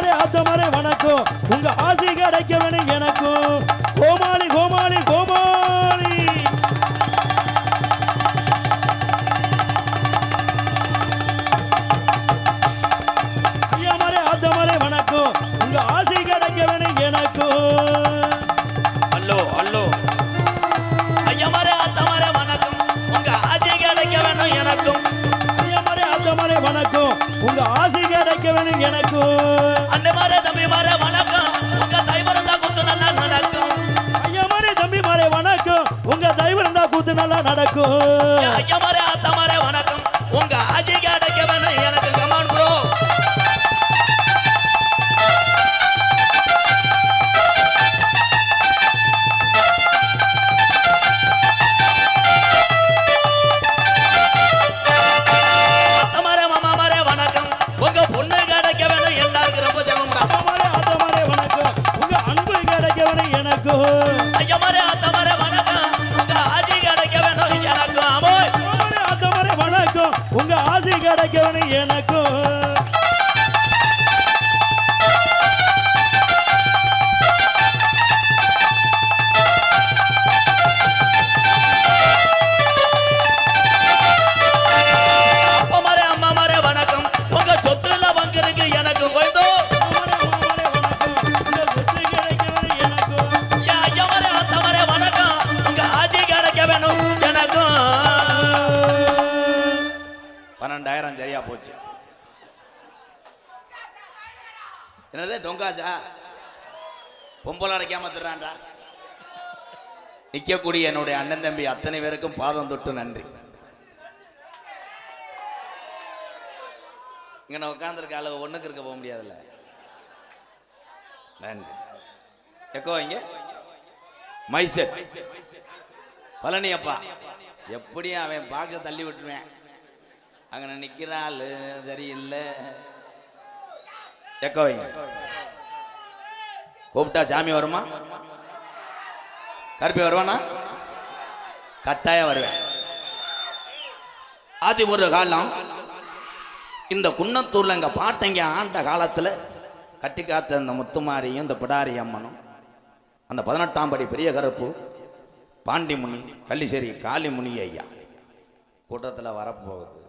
ஐயமாரே ஆத்தமாரே வணக்கம் உங்க ஆசி கிடைக்க வேணும் எனக்கும் கோமாளி கோமாளி கோமாளி ஐயமாரே ஆத்தமாரே வணக்கம் உங்க ஆசி கிடைக்க வேணும் எனக்கும் அல்லோ அல்லோ ஐயமாரே ஆத்தமாரே வணக்கம் உங்க ஆசி கிடைக்க வேணும் எனக்கும் ஐயமாரே ஆத்தமாரே வணக்கம் உங்க ஆசி கிடைக்க வேணும் எனக்கும் அண்ணமாரே தம்பிமாரே வணக்கம் உங்க தைவரம் தான் கூத்து நல்லா நடக்கும் ஐயமாரே தம்பிமாரே வணக்கம் உங்க தைவரம் தான் கூத்து நல்லா நடக்கும் ஐயமாரே ஆத்தமாரே வணக்கம் உங்க ஆசி கிடைக்க வேணும் எனக்கு கமான் ப்ரோ ஐயமாரே ஆத்தமாரே வணக்கம் உங்க ஆசி கிடைக்க வேணும் எனக்கும் அமோய் ஆத்தமாரே வணக்கம் உங்க ஆசி கிடைக்க வேணும் எனக்கும் அப்பமாரே அம்மாமாரே வணக்கம் உங்க சொத்துல பங்கிருக்கு எனக்கு கொய்தோ ஐயமாரே ஆத்தமாரே வணக்கம் உங்க ஆசி கிடைக்க வேணும் எனக்கும் 12,000 சரியா போச்சு என்னது டொங்காஜா பொம்பளை அடைக்காம திருறான்டா நிக்கக்கூடிய என்னுடைய அண்ணன் தம்பி அத்தனை பேருக்கும் பாதம் தொட்டு நன்றி இங்க உட்காந்துருக்க அளவு ஒண்ணுக்கு இருக்க போக முடியாதுல்ல நன்றி எக்கோ இங்க மைசெட் பழனி அப்பா எப்படியும் அவன் பாக்க தள்ளி விட்டுருவேன் அங்க நிக்கிறாள் சரியில்லை எக்கோ இங்க கூப்பிட்டா சாமி வருமா கருப்பி வருவானா கட்டாயம் வருவேன் அது ஒரு காலம் இந்த குன்னத்தூர்ல எங்க பாட்டங்க ஆண்ட காலத்துல கட்டி காத்த இந்த முத்துமாரியும் இந்த பிடாரி அம்மனும் அந்த 18ஆம் படி பெரிய கருப்பு பாண்டிமுனி கள்ளிசேரி காளிமுனி ஐயா கூட்டத்தில் வரப்போகுது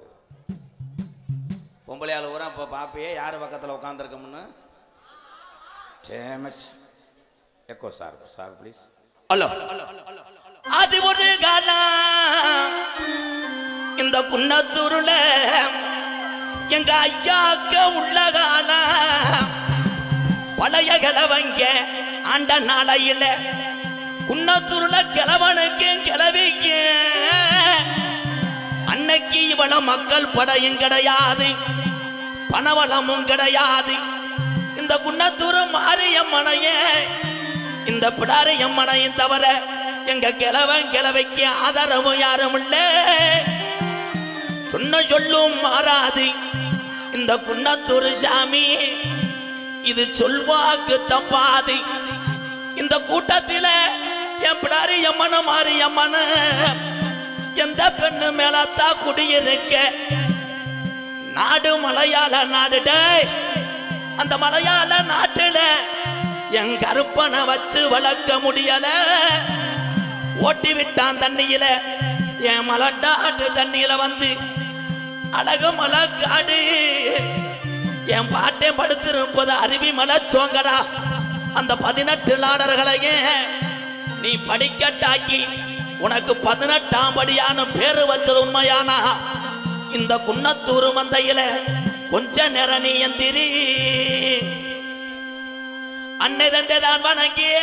பொம்பளையால் ஊரா இப்போ பாப்பையே யார் பக்கத்தில் உட்காந்துருக்கோம்னு சேமச் எக்கோ சார் சார் ப்ளீஸ் ஹலோ அது ஒரு காலம் இந்த குன்னத்தூர்ல எங்க ஐயாக்க உள்ள காலம் பழைய கிழவங்க ஆண்ட நாளையில குன்னத்தூர்ல கிழவனுக்கு கிளவிக்கு அன்னைக்கு இவ்வளவு மக்கள் படையும் கிடையாது பணவளமும் கிடையாது இந்த குன்னத்தூர் மாரியம்மனையே இந்த பிடாரியம்மனையும் தவிர எங்க கிழவன் கிழவைக்கு ஆதரவும் யாரும் இல்ல சொன்ன சொல்லும் மாறாது இந்த குன்னத்தூர் சாமி இது சொல்வாக்கு தப்பாது இந்த கூட்டத்தில என் பிடாரியம்மன மாரியம்மன எந்த பெண்ணு மேலத்தா குடியிருக்க நாடு மலையாள நாடுட அந்த மலையாள நாட்டுல என் கருப்பனை வச்சு வளர்க்க முடியல ஓட்டி விட்டான் தண்ணியில என் மலட்டாட்டு தண்ணியில வந்து அழகு மலை காடு என் பாட்டை படுத்திருப்பது அருவி மலை சோங்கடா அந்த 18 லாடர்களையே நீ படிக்கட்டாக்கி உனக்கு 18ஆம் படியான பேரு வச்சது உண்மையானா இந்த குன்னத்தூர் மந்தையில கொஞ்ச நேரம் நீ எந்திரி அன்னை தந்தை தான் வணங்கியே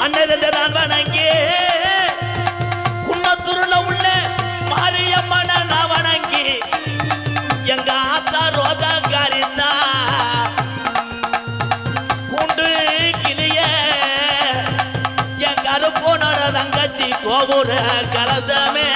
அன்னை தந்தை தான் வணங்கியே குன்னத்தூர்ல உள்ள மாரியம்மன நான் வணங்கி எங்க ஆத்தா ரோஜா காரிந்தா கூண்டு கிளிய என் கருப்போனோட தங்கச்சி கோபுர கலசமே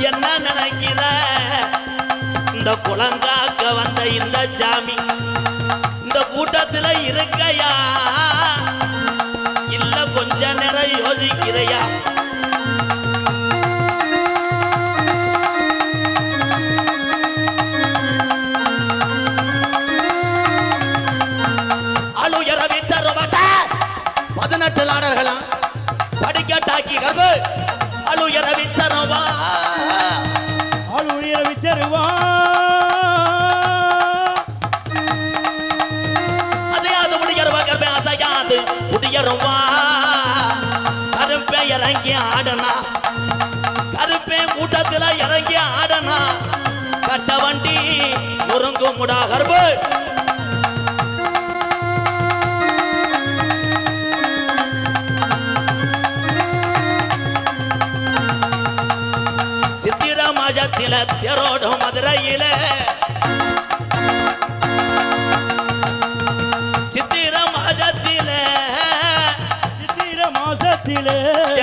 என்ன நினைக்கிற இந்த குளங்காக்க வந்த இந்த சாமி இந்த கூட்டத்துல இருக்கையா இல்ல கொஞ்ச நேரம் யோசிக்கிறையா அலுயர வித்தருவட்ட 18 நாடர்களாம் படிக்கட்டாக்கி கர்பு அலுயர வித்தருவா அலுயர வித்தருவா அதையாது முடியருவா கர்பே அதையாது முடியருவா கருப்பே இறங்கி ஆடனா கருப்பே கூட்டத்தில் இறங்கி ஆடனா கட்ட வண்டி முருங்கு முடா கர்பு மாஜத்தில தேரோடும் மதுரையில சித்திர மாசத்தில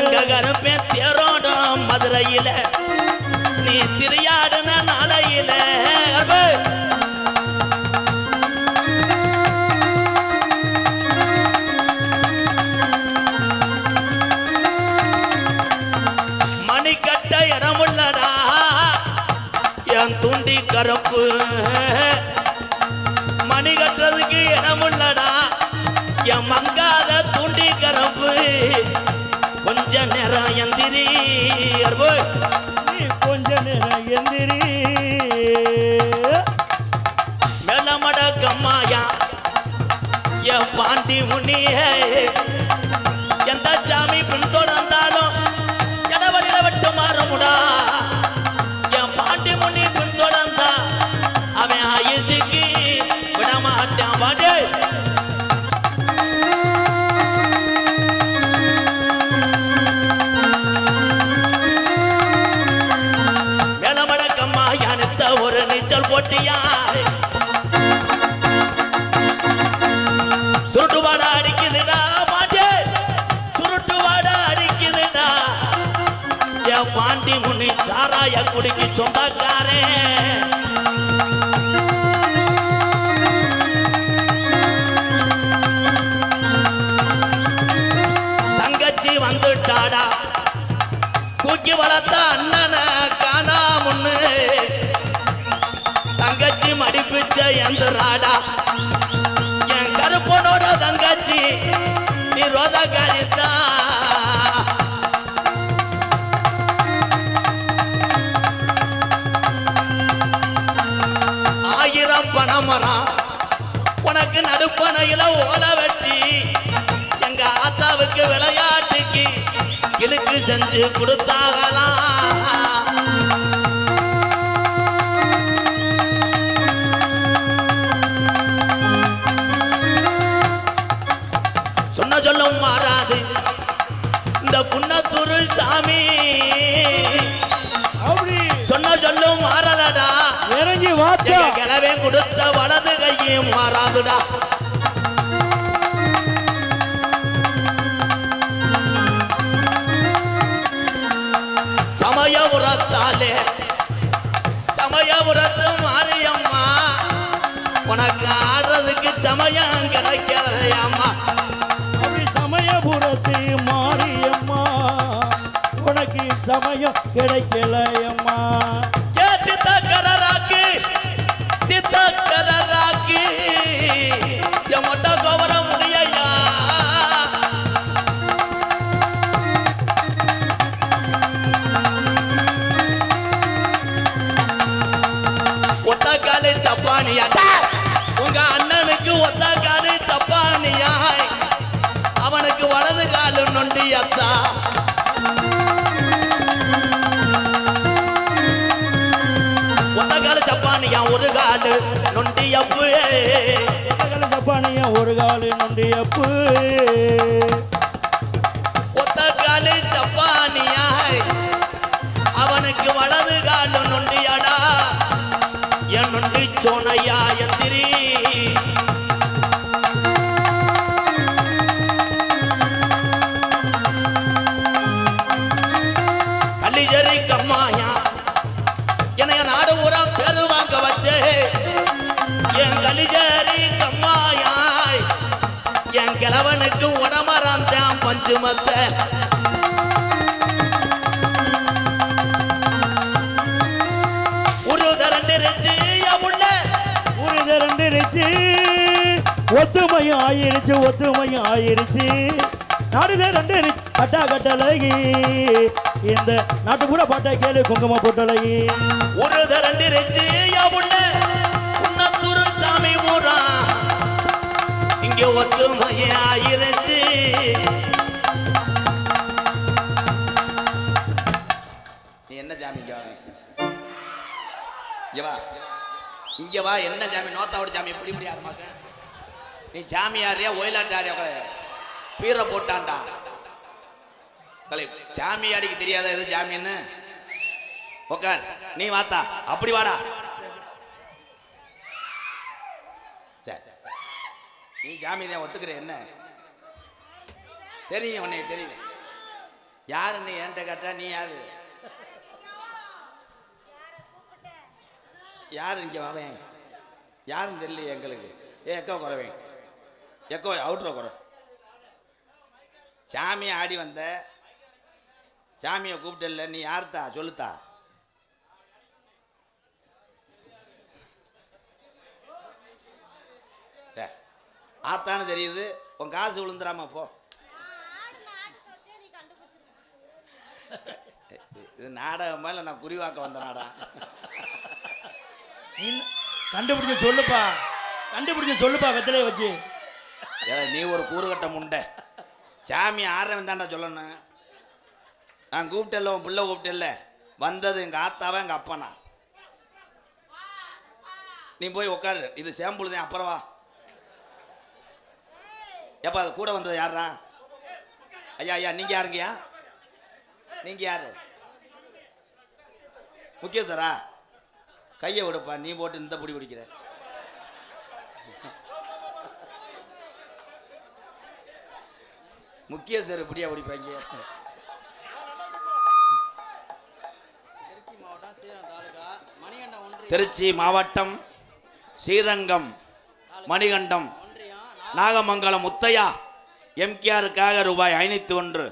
எங்க கருப்பே தேரோடும் மதுரையில நீ திரியாடுன நாளையில மணிக்கட்ட இடமுள்ளடா தூண்டி கருப்பு மணி கட்டுறதுக்கு இடமுள்ளடா என் மங்காத தூண்டி கருப்பு கொஞ்ச நேரம் எந்திரி கொஞ்ச நேரம் எந்திரி மேலமட கம்மாயா என் பாண்டி முனிய எந்த சாமி பின் தொடர்ந்தாலும் இடவழியில விட்டு மாறுமுடா அவன் ஆயுசுக்கு விடமாட்டான் பாட்டு மேலமடக்கம்மா யானத்த ஒரு நீச்சல் போட்டியா சுருட்டு வாட அடிக்குதுடா பாட்டு சுருட்டு வாட அடிக்குதுடா என் பாண்டி முனி சாராய குடிக்கு சொந்தக்காரே வந்துட்டாடா தூக்கி வளர்த்த அண்ணனை காணாமுன்னு தங்கச்சி மடிப்பிச்ச எந்திராடா என் கருப்பனோட தங்கச்சி நீ ரோதா காரித்தா ஆயிரம் பணமரம் உனக்கு நடுப்பனையில ஓல வெட்டி எங்க ஆத்தாவுக்கு விளையாட்டுக்கு இழுக்கு செஞ்சு கொடுத்தாகலாம் சொன்ன சொல்லும் மாறாது இந்த குன்னத்தூர் சாமி சொன்ன சொல்லும் மாறலடா இறங்கி வாத்தா கிளவே கொடுத்த வலது கையும் மாறாதுடா சமயபுரத்தாலே சமயபுரத்து மாரியம்மா உனக்கு ஆடுறதுக்கு சமயம் கிடைக்கலையம்மா அப்படி சமயபுரத்து மாரியம்மா உனக்கு சமயம் கிடைக்கலையம்மா தித்தக்கரராக்கி எம்மட்ட கோபுர முடியா ஒத்தக்காலு சப்பானியாட்டா உங்க அண்ணனுக்கு ஒத்தக்காலு சப்பானியாய் அவனுக்கு வலது காலு நொண்டியத்தா ஒத்தக்காலு சப்பானியா ஒரு காலு நொண்டியப்பு சப்பானியா ஒரு காலு நொண்டியப்பு ஒத்தக்காலு சப்பானியாய் அவனுக்கு வலது காலு நொண்டியாடா என் நொண்டி சோனையா எந்திரி கள்ளிஜரி கம்மாயா பாரம் சுமத்த ஒரு தரண்டிருச்சு உள்ள ஒரு திரண்டிருச்சு ஒத்துமையும் ஆயிருச்சு நாடு திரண்டு கட்டா கட்டழகி இந்த நாட்டுப்புற பாட்டை கேளு குங்கும போட்டழகி ஒரு தரண்டிருச்சு உள்ள குன்னத்தூர் சாமி ஊரா இங்க ஒத்துமையே ஆயிருச்சு நீ என்ன சாமி இங்க வா என்ன சாமி நோத்தாவோட சாமி இப்படி இப்படி ஆடுமாக்க நீ சாமி யாரியா ஒயிலாண்டாரியா பீரை போட்டான்டா சாமி அடிக்க தெரியாத எது சாமின்னு உக்கார் நீ வாத்தா அப்படி வாடா சரி நீ ஜாமி தான் ஒத்துக்கிற என்ன தெரியும் உன்னை தெரியும் யாருன்னு என்கிட்ட கேட்டா நீ யாரு யாரு இங்க வரேன் யாருன்னு தெரியல எங்களுக்கு எக்கோ குறவேன் எக்கோ அவுட்ரோ குறை சாமியை ஆடி வந்த சாமியை கூப்பிட்டல நீ யார்த்தா சொல்லுத்தா சரி ஆத்தான்னு தெரியுது உன் காசு விழுந்துடாம போ இது நாடகமா இல்லை நான் குறிவாக்க வந்த நாடகம் கண்டுபிடிச்சு சொல்லுப்பா வெத்தலையை வச்சு நீ ஒரு கூறுகட்ட முண்டை சாமி ஆடுறவன் தாண்டா சொல்லணும் நான் கூப்பிட்டல உன் பிள்ளை கூப்பிட்டல வந்தது எங்கள் ஆத்தாவா எங்கள் அப்பனா நீ போய் உட்காரு இது சேம்பிள் தான் அப்புறம் வா எப்பா அது கூட வந்தது யாரா ஐயா நீங்க யாருங்கய்யா நீங்க யாரு முக்கியத்தரா கையை விடுப்பா நீ போட்டு இந்த பிடி பிடிக்கிற முக்கிய சார் இப்படியா பிடிப்பாங்க திருச்சி மாவட்டம் ஸ்ரீரங்கம் மணிகண்டம் நாகமங்கலம் முத்தையா எம்கேஆருக்காக ரூபாய் 501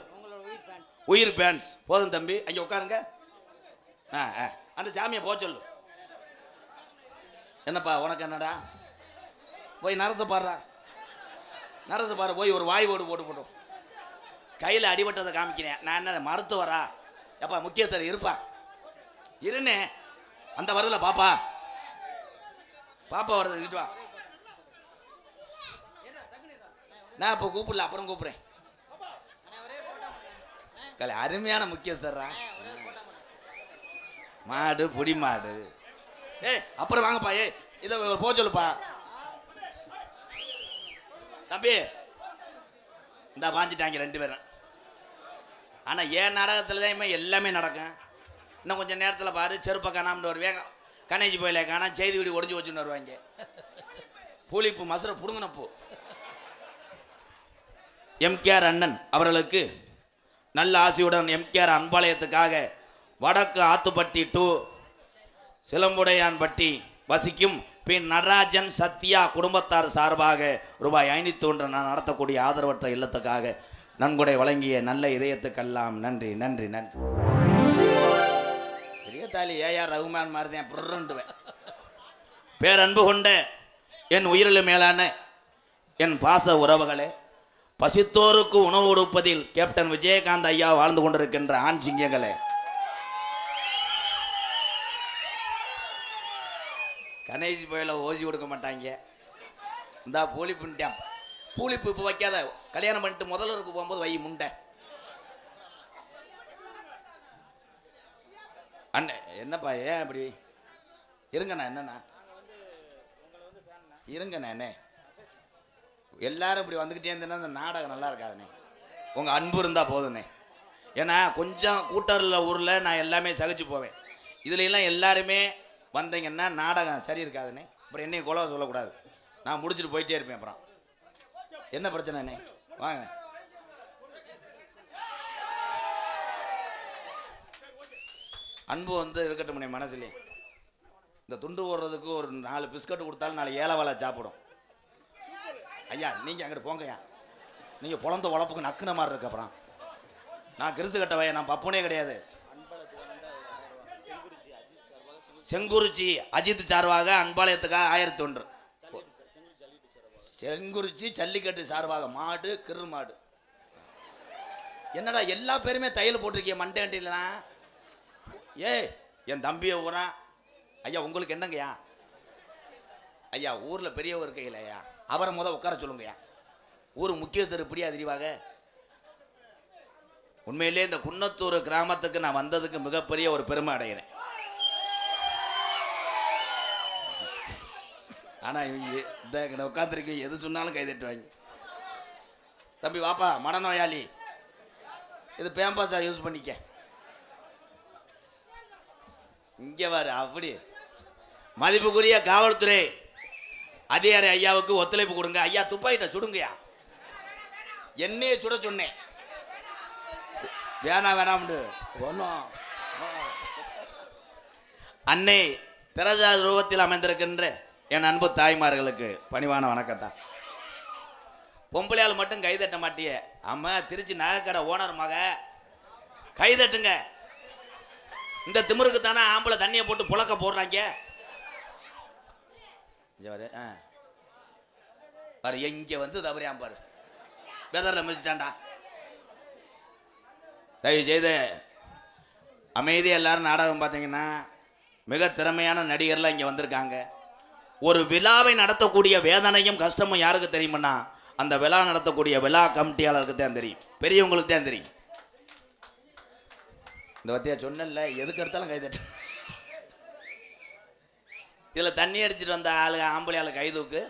உயிர் பேன்ஸ் போதும் தம்பி ஐயா உட்காருங்க அந்த சாமியை போக சொல்லு என்னப்பா உனக்கு என்னடா போய் நரச பாரு போய் ஒரு வாய் ஓடு போட்டோம் கையில் அடிபட்டதை காமிக்கிறேன் நான் என்ன மருத்துவரா எப்பா முக்கியஸ்தர் இருப்பா இருனே அந்த வருதுல பாப்பா வருது கிட்டு வா நான் இப்போ கூப்பிடல அப்புறம் கூப்பிடுறேன் அருமையான முக்கியஸ்தர்ரா மாடு புடி மாடு அப்புறம் வாங்கப்பா இதை போக சொல்லுப்பா தம்பி இந்த வாஞ்சிட்டாங்க 2 பேரும் ஆனால் என் நாடகத்தில் தான் எல்லாமே நடக்கும் இன்னும் கொஞ்சம் நேரத்தில் பாரு செருப்பை காணாமல் வருவாங்க கணேஜி போயில காணா செய்தி வீடு ஒடிஞ்சு வச்சுன்னு வருவாங்க பூலிப்பு மசுரை புடுங்கினப்போ எம்கேஆர் அண்ணன் அவர்களுக்கு நல்ல ஆசையுடன் எம்கேஆர் அன்பாலயத்துக்காக வடக்கு ஆத்துப்பட்டி டு சிலம்புடையான்பட்டி வசிக்கும் பின் நடராஜன் சத்யா குடும்பத்தார் சார்பாக ரூபாய் 501 நான் நடத்தக்கூடிய ஆதரவற்ற இல்லத்துக்காக நன்கொடை வழங்கிய நல்ல இதயத்துக்கெல்லாம் நன்றி நன்றி நன்றி பெரிய தாலி ஏஆர் ரகுமான் மாதிரி தான் புருண்டுவேன் பேரன்பு கொண்ட என் உயிரிலும் மேலான என் பாச உறவுகளே பசித்தோருக்கு உணவு கொடுப்பதில் கேப்டன் விஜயகாந்த் ஐயா வாழ்ந்து கொண்டிருக்கின்ற ஆண் சிங்கங்களே கணேஷ் போயில ஓசி கொடுக்க மாட்டாங்க இந்தா பூலிப்புன்ட்டான் பூலிப்பு இப்போ வைக்காத கல்யாணம் பண்ணிட்டு முதல்வருக்கு போகும்போது வை முண்டை அண்ணே என்னப்பா ஏன் இப்படி இருங்கண்ணா என்னண்ணா இருங்கண்ணா என்ன எல்லாரும் இப்படி வந்துக்கிட்டே இருந்தேன்னா அந்த நாடகம் நல்லா இருக்காதுண்ணே உங்கள் அன்பு இருந்தால் போதுண்ணே ஏன்னா கொஞ்சம் கூட்டரில் ஊரில் நான் எல்லாமே சகிச்சு போவேன் இதுல எல்லாம் எல்லாருமே வந்தீங்கன்னா நாடகம் சரி இருக்காதுண்ணே அப்புறம் என்னையும் கொலை சொல்லக்கூடாது நான் முடிச்சுட்டு போயிட்டே இருப்பேன் அப்புறம் என்ன பிரச்சனைண்ணே வாங்க அன்பு வந்து இருக்கட்டும் மனசுலேயே இந்த துண்டு ஓடுறதுக்கு ஒரு 4 பிஸ்கட் கொடுத்தாலும் 4 ஏழை வேலை சாப்பிடும் ஐயா நீங்கள் அங்கிட்டு போங்கய்யா நீங்க பொழந்த உழப்புக்கு நக்குன மாதிரி இருக்கு. அப்புறம் நான் கிறிசு கட்ட வய, நான் பப்புனே கிடையாது. செங்குறிச்சி அஜித் சார்பாக அன்பாளையத்துக்காக 1001. செங்குறிச்சி ஜல்லிக்கட்டு சார்பாக மாடு கிரு மாடு. என்னடா எல்லா பேருமே தையல் போட்டிருக்கிய மண்டேண்டிலனா? ஏய் என் தம்பியை ஊரா ஐயா, உங்களுக்கு என்னங்கய்யா? ஐயா ஊர்ல பெரியவர் இருக்கையில் ஐயா, அவரை உட்கார சொல்லுங்கய்யா. ஊர் முக்கியஸ்தர் இப்படியா தெரிவாக? உண்மையிலே இந்த குன்னத்தூர் கிராமத்துக்கு நான் வந்ததுக்கு மிகப்பெரிய ஒரு பெருமை அடைகிறேன். ஆனா இந்த உட்காந்துருக்கீங்க, எது சொன்னாலும் கைதட்டுவாங்க. தம்பி வாப்பா, மனநோயாளி, இது பேம்பாசா யூஸ் பண்ணிக்க. இங்க வாரு. அப்படி மதிப்புக்குரிய காவல்துறை அதிகாரி ஐயாவுக்கு ஒத்துழைப்பு கொடுங்க. ஐயா துப்பாக்கிட்ட சுடுங்கய்யா. என்னையே சுட சொன்னேன், வேணாம்னு ஒன்றும். அன்னை தெரசா ரூபத்தில் அமைந்திருக்கின்ற என் அன்பு தாய்மார்களுக்கு பணிவான வணக்கத்தான். பொம்பளையால் மட்டும் கைதட்ட மாட்டிய. ஆமா, திருச்சி நகைக்கடை ஓனர் மக கைதட்டுங்க. இந்த திமிருக்கு தானே ஆம்பளை தண்ணியை போட்டு புழக்க போடுறாங்க. பாரு எங்க வந்து தவறியாம் பாரு, வெதர்ல மிதிச்சிட்டான்டா. தயவு செய்து அமைதியாக எல்லாரும் நாடகம் பார்த்தீங்கன்னா மிக திறமையான நடிகர்லாம் இங்கே வந்திருக்காங்க. ஒரு விழாவை நடத்தக்கூடிய வேதனையும் கஷ்டமும் யாருக்கு தெரியுமுன்னா, அந்த விழா நடத்தக்கூடிய விழா கமிட்டியாளருக்கு தான் தெரியும், பெரியவங்களுக்கு தான் தெரியும். இந்த பத்தியா சொன்னல, எதுக்கு எடுத்தாலும் கைதட்டு. இதில் தண்ணி அடிச்சுட்டு வந்த ஆளுங்க ஆம்பளை ஆளு கைதூக்கு.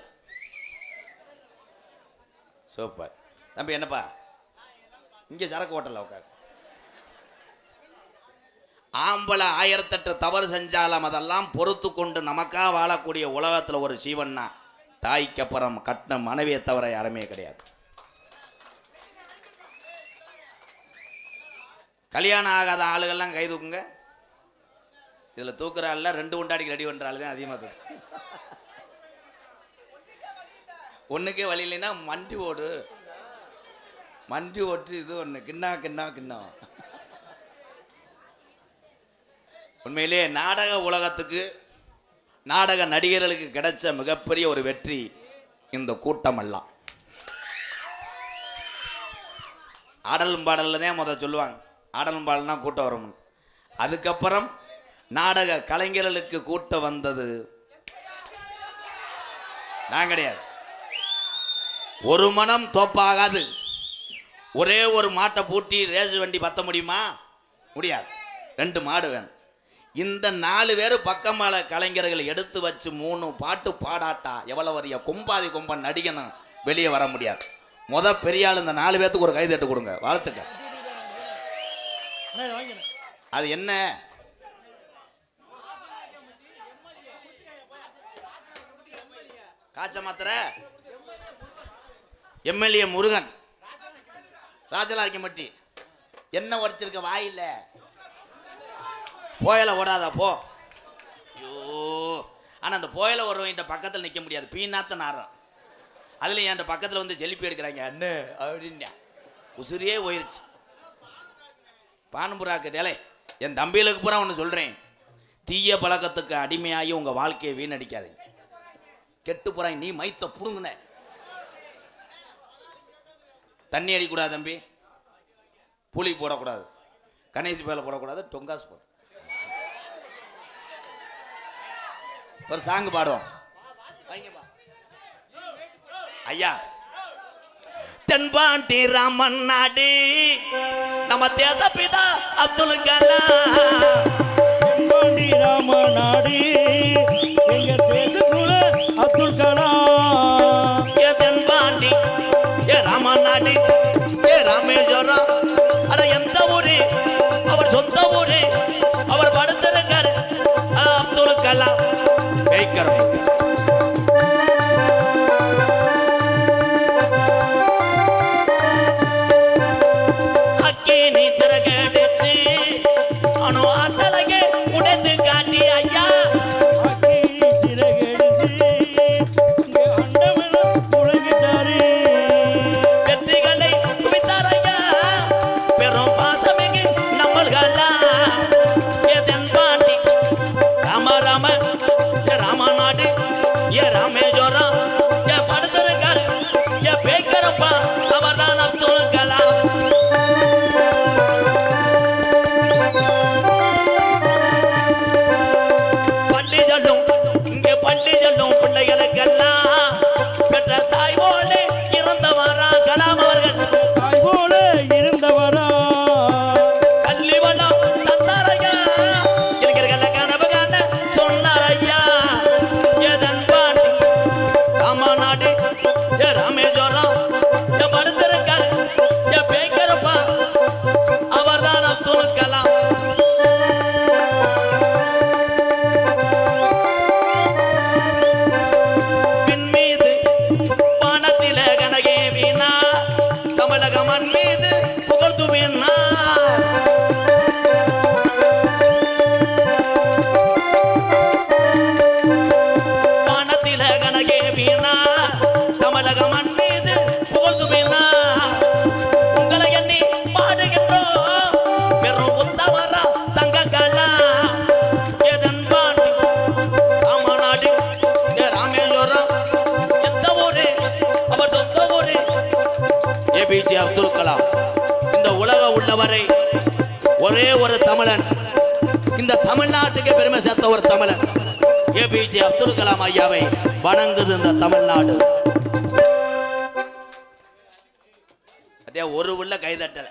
சூப்பர் தம்பி. என்னப்பா இங்கே சரக்கு ஓட்டல உட்காரு. ஆம்பளை 1008 தவறு செஞ்சாலும் அதெல்லாம் பொறுத்து கொண்டு நமக்கா வாழக்கூடிய உலகத்தில் ஒரு சீவன்னா தாய்க்கு அப்புறம் கட்டின மனைவியை தவிர யாருமே கிடையாது. கல்யாணம் ஆகாத ஆளுகள்லாம் கை தூக்குங்க. இதில் தூக்குற ஆள் 2 உண்டாடிக்கு ரெடி பண்ணுற ஆள் தான் அதிகமாக தூக்கு. ஒன்றுக்கே வழி இல்லைன்னா மண்டி ஓடு, மண்டி ஓட்டு. இது ஒன்று கிண்ணம். உண்மையிலே நாடக உலகத்துக்கு, நாடக நடிகர்களுக்கு கிடைச்ச மிகப்பெரிய ஒரு வெற்றி இந்த கூட்டம் எல்லாம். ஆடலும் பாடலில் தான் சொல்லுவாங்க, ஆடலும் பாடல்னா கூட்டம் வரும். அதுக்கப்புறம் நாடக கலைஞர்களுக்கு கூட்டம் வந்தது நான் கிடையாது. ஒரு மனம் தோப்பாகாது. ஒரே ஒரு மாட்டை பூட்டி ரேஸ் வண்டி பத்த முடியுமா? முடியாது. 2 மாடு வேணும். இந்த 4 பேர் பக்கமால கலைஞர்கள் எடுத்து வச்சு 3 பாட்டு பாடாட்டா எவ்வளவு வரிய கொம்பாதி கொம்பன் நடிகனும் வெளியே வர முடியாது. பெரிய ஆள் இந்த 4 பேத்துக்கு ஒரு கைதட்டு கொடுங்க, வாழ்த்துக்க. அது என்ன? காய்ச்ச மாத்திர எம்எல்ஏ முருகன், ராஜலாக்கி என்ன உடைச்சிருக்க வாயில்ல, போயலை ஓடாதா போ. ஐயோ, ஆனால் அந்த போயலை ஓடுறவங்கிட்ட பக்கத்தில் நிற்க முடியாது, பீனாத்த நாரம். அதில் என் பக்கத்தில் வந்து செல்ஃபி எடுக்கிறாங்க அண்ணு அப்படின்னா உசுரியே போயிருச்சு. பானுபுராக்கு டேலே, என் தம்பிகளுக்கு பூரா ஒன்று சொல்கிறேன், தீய பழக்கத்துக்கு அடிமையாகி உங்கள் வாழ்க்கையை வீணடிக்காதீங்க. கெட்டு போகிறாங்க. நீ மைத்த புடுங்குன தண்ணி அடிக்கூடாது தம்பி, புளி போடக்கூடாது, கணேசி பேல போடக்கூடாது, டொங்காஸ் போட. ஒரு சாங்கு பாடுவோம் ஐயா. தென்பாண்டி ராமன் நாடு நம்ம தேச பிதா அப்துல் கலாம். தென்பாண்டி ராமன் நாடு எங்க தேசக்குல அப்துல் கலாம். ஏ தென்பாண்டி, ஏ ராமன் நாடு, ஏ ராமேஸ்வரம். அட எந்த ஊரு அவர் சொந்த ஊரு, அவர் படுத்திருக்காரு அப்துல் கலாம். அக்கே நீச்சர கேடுச்சு அணு ஆட்டலகே உடைந்து காட்டி ஐயா. வெற்றிகளை பொறுத்தவரை ஒரே ஒரு தமிழன், இந்த தமிழ்நாட்டுக்கு பெருமை சேர்த்த ஒரு தமிழன் ஏபிஜே அப்துல் கலாம் ஐயாவை வணங்குது இந்த தமிழ்நாடு. அதே ஒரு உள்ள கைதட்டல.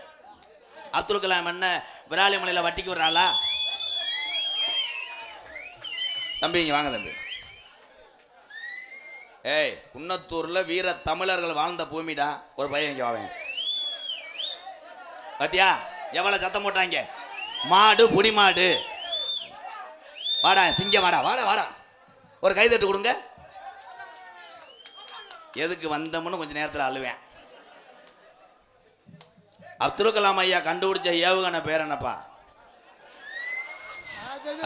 அப்துல் கலாம் என்ன விராலிமலையில வட்டிக்கு வர்றாளா? தம்பி இங்க வாங்க தம்பி. ஏய், குன்னத்தூர்ல வீர தமிழர்கள் வாழ்ந்த பூமிடா. ஒரு பையன் இங்க வாவேன். பாத்தியா எவ்வளவு சத்தம் போட்டாங்க? மாடு புடி மாடு, வாடா சிங்க வாடா வாடா வாடா. ஒரு கைதட்டு கொடுங்க. எதுக்கு வந்தோம்னு கொஞ்ச நேரத்தில் அழுவேன். அப்துல் கலாம் ஐயா கண்டுபிடிச்ச ஏவுகணை பேர் என்னப்பா?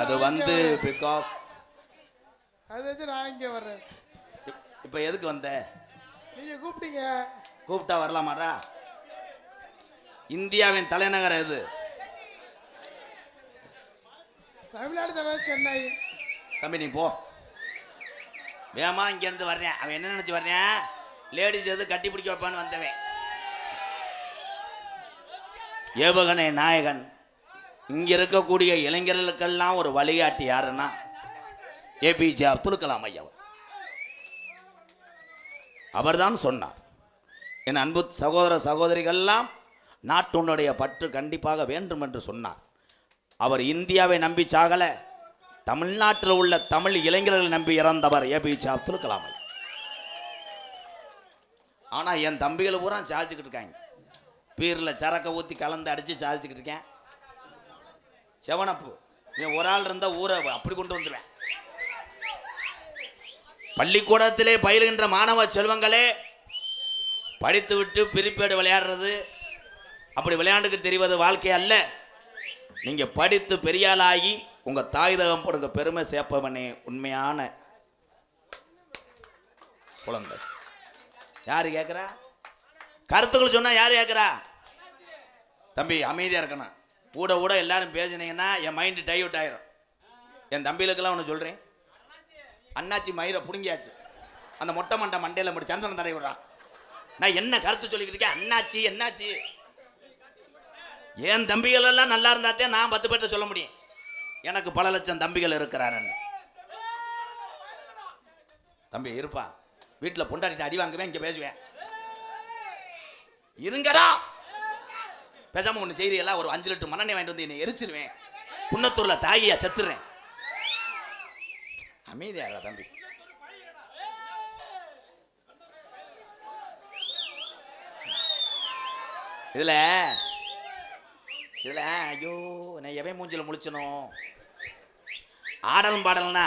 அது வந்து பிகாஸ் நான் இங்க வர்றேன். இப்ப எதுக்கு வந்த? நீங்க கூப்பிட்டீங்க. கூப்பிட்டா வரலாமாடா? இந்தியாவின் தலைநகர் எது? தமிழ்நாடு தலைவர் சென்னை. தம்பி நீ போ. வேமா இங்க இருந்து வர்றேன். அவன் என்ன நினைச்சு வர்றேன்? லேடிஸ் எது கட்டி பிடிக்க வைப்பான்னு வந்தவன். ஏவுகணை நாயகன். இங்க இருக்கக்கூடிய இளைஞர்களுக்கெல்லாம் ஒரு வழிகாட்டி யாருன்னா ஏபிஜே அப்துல் கலாம் ஐயா. அவர்தான் சொன்னார், என் அன்பு சகோதர சகோதரிகள்லாம் நாட்டுடைய பற்று கண்டிப்பாக வேண்டும் என்று சொன்னார். அவர் இந்தியாவை நம்பி சாகல, தமிழ்நாட்டில் உள்ள தமிழ் இளைஞர்களை நம்பி இறந்தவர் ஏபிஜே அப்துல் கலாம். ஆனா என் தம்பிகளை பூரா சாதிச்சுக்கிட்டு இருக்காங்க. பீரில் சரக்கை ஊற்றி கலந்து அடிச்சு சாதிச்சுக்கிட்டு இருக்கேன். செவனப்பு ஒரு ஆள் இருந்தால் ஊரை அப்படி கொண்டு வந்துடுவேன். பள்ளிக்கூடத்திலே பயிலுகின்ற மாணவ செல்வங்களே, படித்து விட்டு பிரிப்பேடு விளையாடுறது, அப்படி விளையாண்டுக்கு தெரிவது வாழ்க்கை அல்ல. நீங்க படித்து பெரியாளாகி உங்க தாய் தகம் போடுங்க பெருமை சேர்ப்பவனே உண்மையான குழந்தை. யாரு கேட்கிறா? கருத்துக்கள் சொன்னா யாரு கேட்கிறா? தம்பி அமைதியா இருக்கணும். கூட கூட எல்லாரும் பேசினீங்கன்னா என் மைண்டு டைவர்ட் ஆயிரும். என் தம்பிகளுக்கெல்லாம் ஒன்று சொல்றேன். அண்ணாச்சி மயிரை புடுங்கியாச்சு. அந்த மொட்டை மண்டை மண்டையில மட்டும் சந்தனம் தடை விடுறா. நான் என்ன கருத்து சொல்லிக்கிட்டு இருக்கேன்? அண்ணாச்சி என்னாச்சு? என் தம்பிகள் எல்லாம் நல்லா இருந்தாத்தே நான் 10 பேர்ட்ட சொல்ல முடியும் எனக்கு பல லட்சம் தம்பிகள் இருக்கிறாருன்னு. தம்பி இருப்பா, வீட்டில் பொண்டாட்டிட்டு அடி வாங்குவேன், இங்க பேசுவேன். இருங்கடா, பேசாம ஒன்று செய்தியெல்லாம் ஒரு 5 லிட்டர் மண்ணெண்ணெய் வாங்கிட்டு வந்து என்னை எரிச்சிருவேன். குன்னத்தூர்ல தாகியா செத்துறேன். அமைதியாக தம்பி. இதுல இதுல ஐயோ நான் எவன் மூஞ்சில முழிச்சனும். ஆடலும் பாடல்னா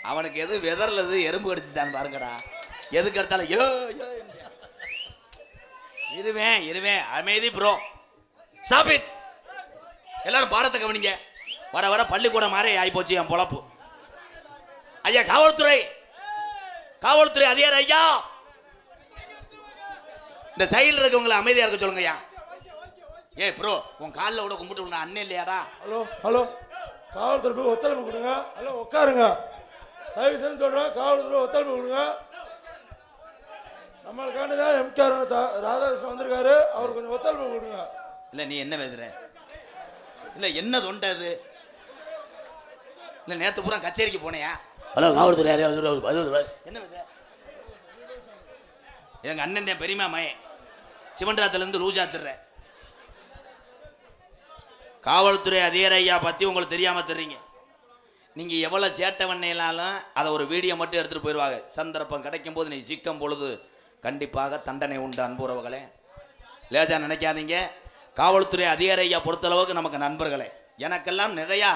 அவனுக்கு எது வெதர்லது எறும்பு கடிச்சுட்டான்னு பாருங்கடா. எதுக்கு எடுத்தாலும் யோ யோ இருவேன் இருவேன். அமைதி ப்ரோ, ஸ்டாப் இட். எல்லாரும் பாடத்தை கவனிங்க. வர வர பள்ளிக்கூடம் மாதிரி ஆகிப்போச்சு என் பொழப்பு. ஐயா காவல்துறை, காவல்துறை அதிகாரி ஐயா, இந்த சைடில் இருக்கவங்களை அமைதியா இருக்க சொல்லுங்க ஐயா. ஏ ப்ரோ, உன் காலில் கூட கும்பிட்டு அண்ணன் இல்லையாடா? ஹலோ ஹலோ, காவல்துறை போய் ஒத்துழைப்பு கொடுங்க. ஹலோ உட்காருங்க, தயவு செஞ்சு சொல்கிறேன். காவல்துறை ஒத்துழைப்பு கொடுங்க. நம்மளுக்காண்டி தான் எம்கேஆர் ராதாகிருஷ்ணன் வந்திருக்காரு, அவர் கொஞ்சம் ஒத்துழைப்பு கொடுங்க. இல்லை நீ என்ன பேசுற? இல்லை என்ன தொண்டை அது? இல்லை நேற்று பூரா கச்சேரிக்கு போனையா? ஹலோ காவல்துறை யாரையாவது என்ன பேசுற? எங்க அண்ணன் தான் பெரியமா மயன் சிவன்ராத்திலேருந்து லூஜா திர்ற. காவல்துறை அதிகாரி ஐயா பற்றி உங்களுக்கு தெரியாமல் தெரியுங்க. நீங்கள் எவ்வளோ சேட்டை பண்ணையினாலும் அதை ஒரு வீடியோ மட்டும் எடுத்துகிட்டு போயிடுவாங்க. சந்தர்ப்பம் கிடைக்கும் போது நீ சிக்கம் பொழுது கண்டிப்பாக தண்டனை உண்டு. அன்புறவுகளே, லேசா நினைக்காதீங்க. காவல்துறை அதிகாரி ஐயா பொறுத்தளவுக்கு நமக்கு நண்பர்களே. எனக்கெல்லாம் நிறையா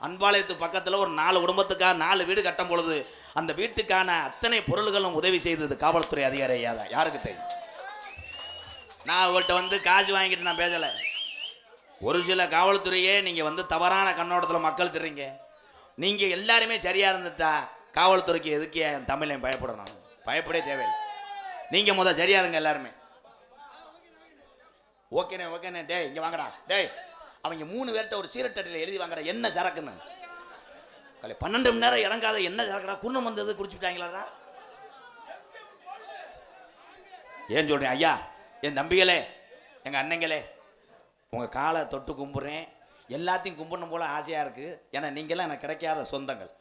அன்பாலயத்து பக்கத்தில் ஒரு 4 குடும்பத்துக்காக 4 வீடு கட்டும் பொழுது அந்த வீட்டுக்கான அத்தனை பொருள்களும் உதவி செய்தது காவல்துறை அதிகாரி ஐயா தான். யாருக்கு தெரியும்? நான் அவங்கள்ட்ட வந்து காசு வாங்கிட்டு நான் பேசலை. ஒரு சில காவல்துறையே நீங்கள் வந்து தவறான கண்ணோட்டத்தில் மக்கள் தெரியுங்க. நீங்கள் எல்லாருமே சரியாக இருந்துட்டா காவல்துறைக்கு எதுக்கு என் தமிழையும் பயப்படணும்? பயப்படவே தேவையில்லை. நீங்கள் முதல் சரியா இருங்க எல்லாருமே. ஓகேண்ணே ஓகேண்ணே. டேய் இங்கே வாங்கடா. டேய் அவங்க 3 பேர்கிட்ட ஒரு சீரட்டடியில் எழுதி வாங்கடா என்ன சரக்குன்னு. 12 மணி நேரம் இறங்காத என்ன சரக்குடா? குன்னம் வந்தது குடிச்சுட்டாங்களா? ஏன் சொல்கிறேன் ஐயா, என் தம்பிகளே, எங்கள் அண்ணங்களே, உங்கள் காலை தொட்டு கும்பிட்றேன். எல்லாத்தையும் கும்பிடணும் போல ஆசையாக இருக்குது. ஏன்னா நீங்களாம் எனக்கு கிடைக்காத சொந்தங்கள்.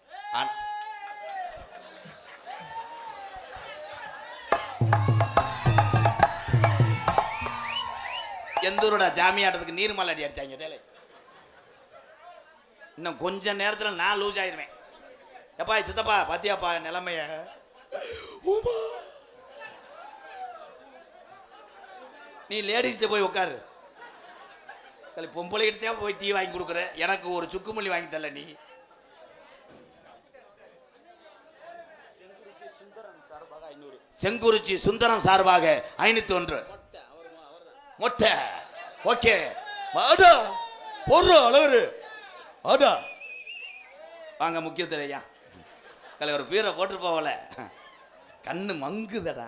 எந்த ஊரோட ஜாமியாட்டத்துக்கு நீர்மலை அடி அடிச்சாங்க டேலே. இன்னும் கொஞ்ச நேரத்தில் நான் லூஸ் ஆயிடுவேன். எப்பா சித்தப்பா பாத்தியாப்பா நிலைமைய. நீ லேடிஸ்கிட்ட போய் உட்காரு. பொம்பளைகிட்டே போய் டீ வாங்கி கொடுக்குற. எனக்கு ஒரு சுக்குமல்லி வாங்கி தரல நீ. செங்குறிச்சி சுந்தரம் சார்பாக 501 மொட்டை. ஓகே அளவு ஆடா வாங்க. முக்கியத்துறை ஐயா ஒரு பீரை போட்டு போகல, கண்ணு மங்குதடா.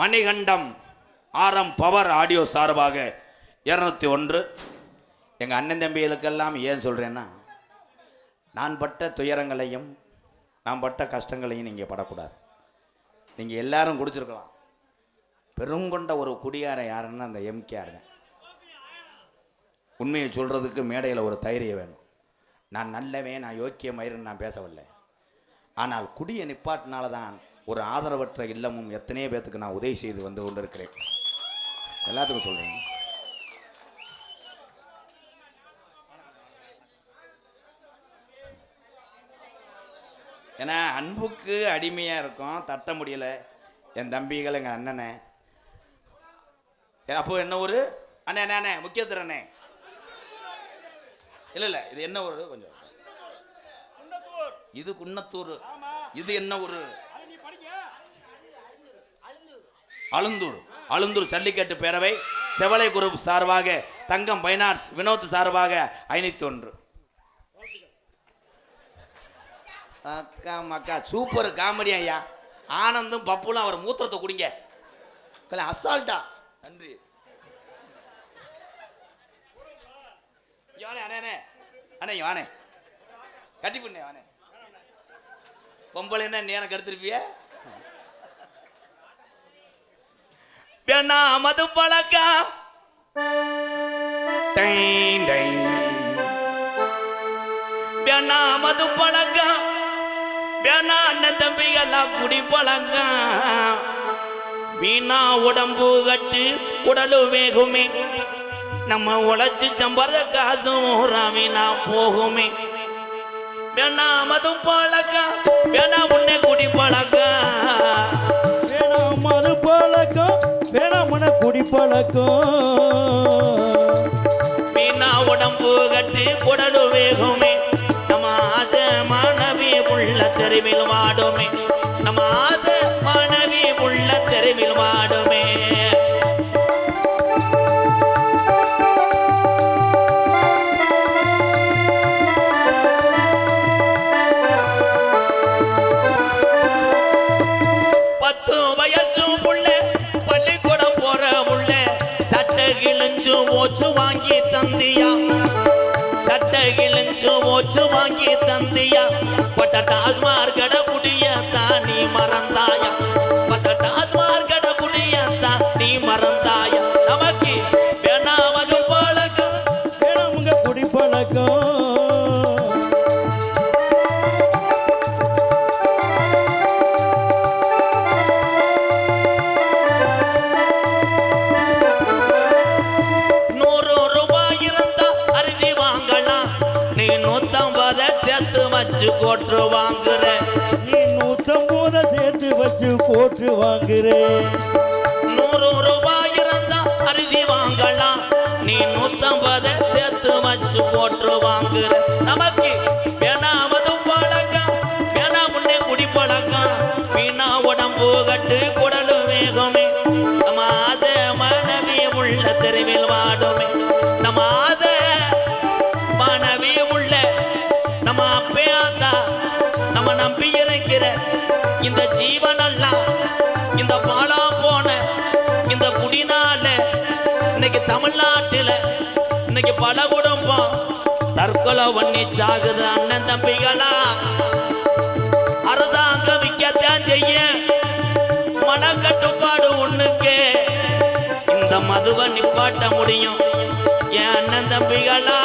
மணிகண்டம் ஆரம் பவர் ஆடியோ சார்பாக 201. எங்கள் அண்ணன் தம்பிகளுக்கெல்லாம் ஏன் சொல்கிறேன்னா, நான் பட்ட துயரங்களையும் நான் பட்ட கஷ்டங்களையும் நீங்கள் படக்கூடாது. நீங்கள் எல்லாரும் குடிச்சிருக்கலாம். பெருங்கொண்ட ஒரு குடியார யாருன்னா அந்த எம்கேஆர் தான். உண்மையை சொல்கிறதுக்கு மேடையில் ஒரு தைரியம் வேணும். நான் நல்லவே, நான் யோக்கிய மயிர்னு நான் பேசவில்லை. ஆனால் குடியை நிப்பாட்டினால தான் ஒரு ஆதரவற்ற இல்லமும் எத்தனையோ பேத்துக்கு நான் உதவி செய்து வந்து கொண்டிருக்கிறேன். எல்லாத்துக்கும் சொல்கிறேன். ஏன்னா அன்புக்கு அடிமையாக இருக்கும், தட்ட முடியலை. என் தம்பிகள், எங்கள் அண்ணனை. அப்போ என்ன ஒரு அண்ணே அண்ணே அண்ணே முக்கியத்துறை அண்ணே. இல்லை இது என்ன ஊர்? கொஞ்சம் இது குன்னத்தூர். இது என்ன ஊர்? அழுந்தூர். அழுந்தூர் ஜல்லிக்கட்டு பேரவை செவலை குரூப் சார்பாக தங்கம் பைனான்ஸ் வினோத் சார்பாக 501. அக்கா மக்கா சூப்பர் காமெடி ஐயா. ஆனந்தும் பப்புலாம் அவர் மூத்திரத்தை குடிங்க. அசால்ட்டா. நன்றி. வானே அண்ணே அண்ணே அண்ணே வானே கட்டி பண்ணே வானே. பொம்பளை என்ன நேரம் கெடுத்துருப்பிய. மது பழக்கம் மது பழக்கம் அண்ணன் தம்பிகளா குடி பழக்கம். வீணா உடம்பு கட்டு குடலு வேகுமே, நம்ம உழைச்சு சம்பாத காசும் ராமினா போகுமே. வேணா மது பழக்கம், வேணா முன்னே குடி பழக்கம். வேணா மது பழக்கம், வேணா முன்ன குடி பழக்கம். வீணா உடம்பு கட்டு குடலு வேகுமே, நம்ம ஆசை மாணவி உள்ள தெருவில் வாடுமே. நம்ம ஆசை மாணவி உள்ள தெருவில் வாடுமே. ஓச்சு வாங்கி தந்தியா, சட்டை கிழிஞ்சு ஓச்சு வாங்கி தந்தியா. பட்ட டாஸ்மார் கட குடிய தானி மறந்தாயா, பட்ட டாஸ்மார் கட குடிய தானி மறந்தாயா. நமக்கு வேணாமது பழக்கம், வேணாமுங்க குடி பழக்கம். கோட்டு வாங்குற நீ 150 சேர்த்து வச்சு கோட்டு வாங்குற. 100 ரூபாய் இருந்தா அரிசி வாங்கலாம், நீ 150 சேர்த்து வச்சு கோட்டு வாங்குற. நமக்கு வேணாமது பழக்கம், வேணா முன்னே குடி பழக்கம். வீணா உடம்பு கட்டு குடலு வேகுமே, நம்ம ஆசை மனைவி உள்ள தெருவில் வாடுமே. நம்ம ஆசை மனைவி உள்ள நம்ம அப்பையாத்தா நம்ம நம்பி இருக்கிற இந்த ஜீவனெல்லாம் இந்த பாலா போன இந்த குடினால இன்னைக்கு தமிழ்நாட்டில் இன்னைக்கு பல குடும்பம் தற்கொலை பண்ணி சாகுது. அண்ணன் தம்பிகளா, அரசாங்கம் விற்கத்தான் செய்ய மனக்கட்டுப்பாடு ஒண்ணு இந்த மதுவை நிப்பாட்ட முடியும் என் அண்ணன் தம்பிகளா.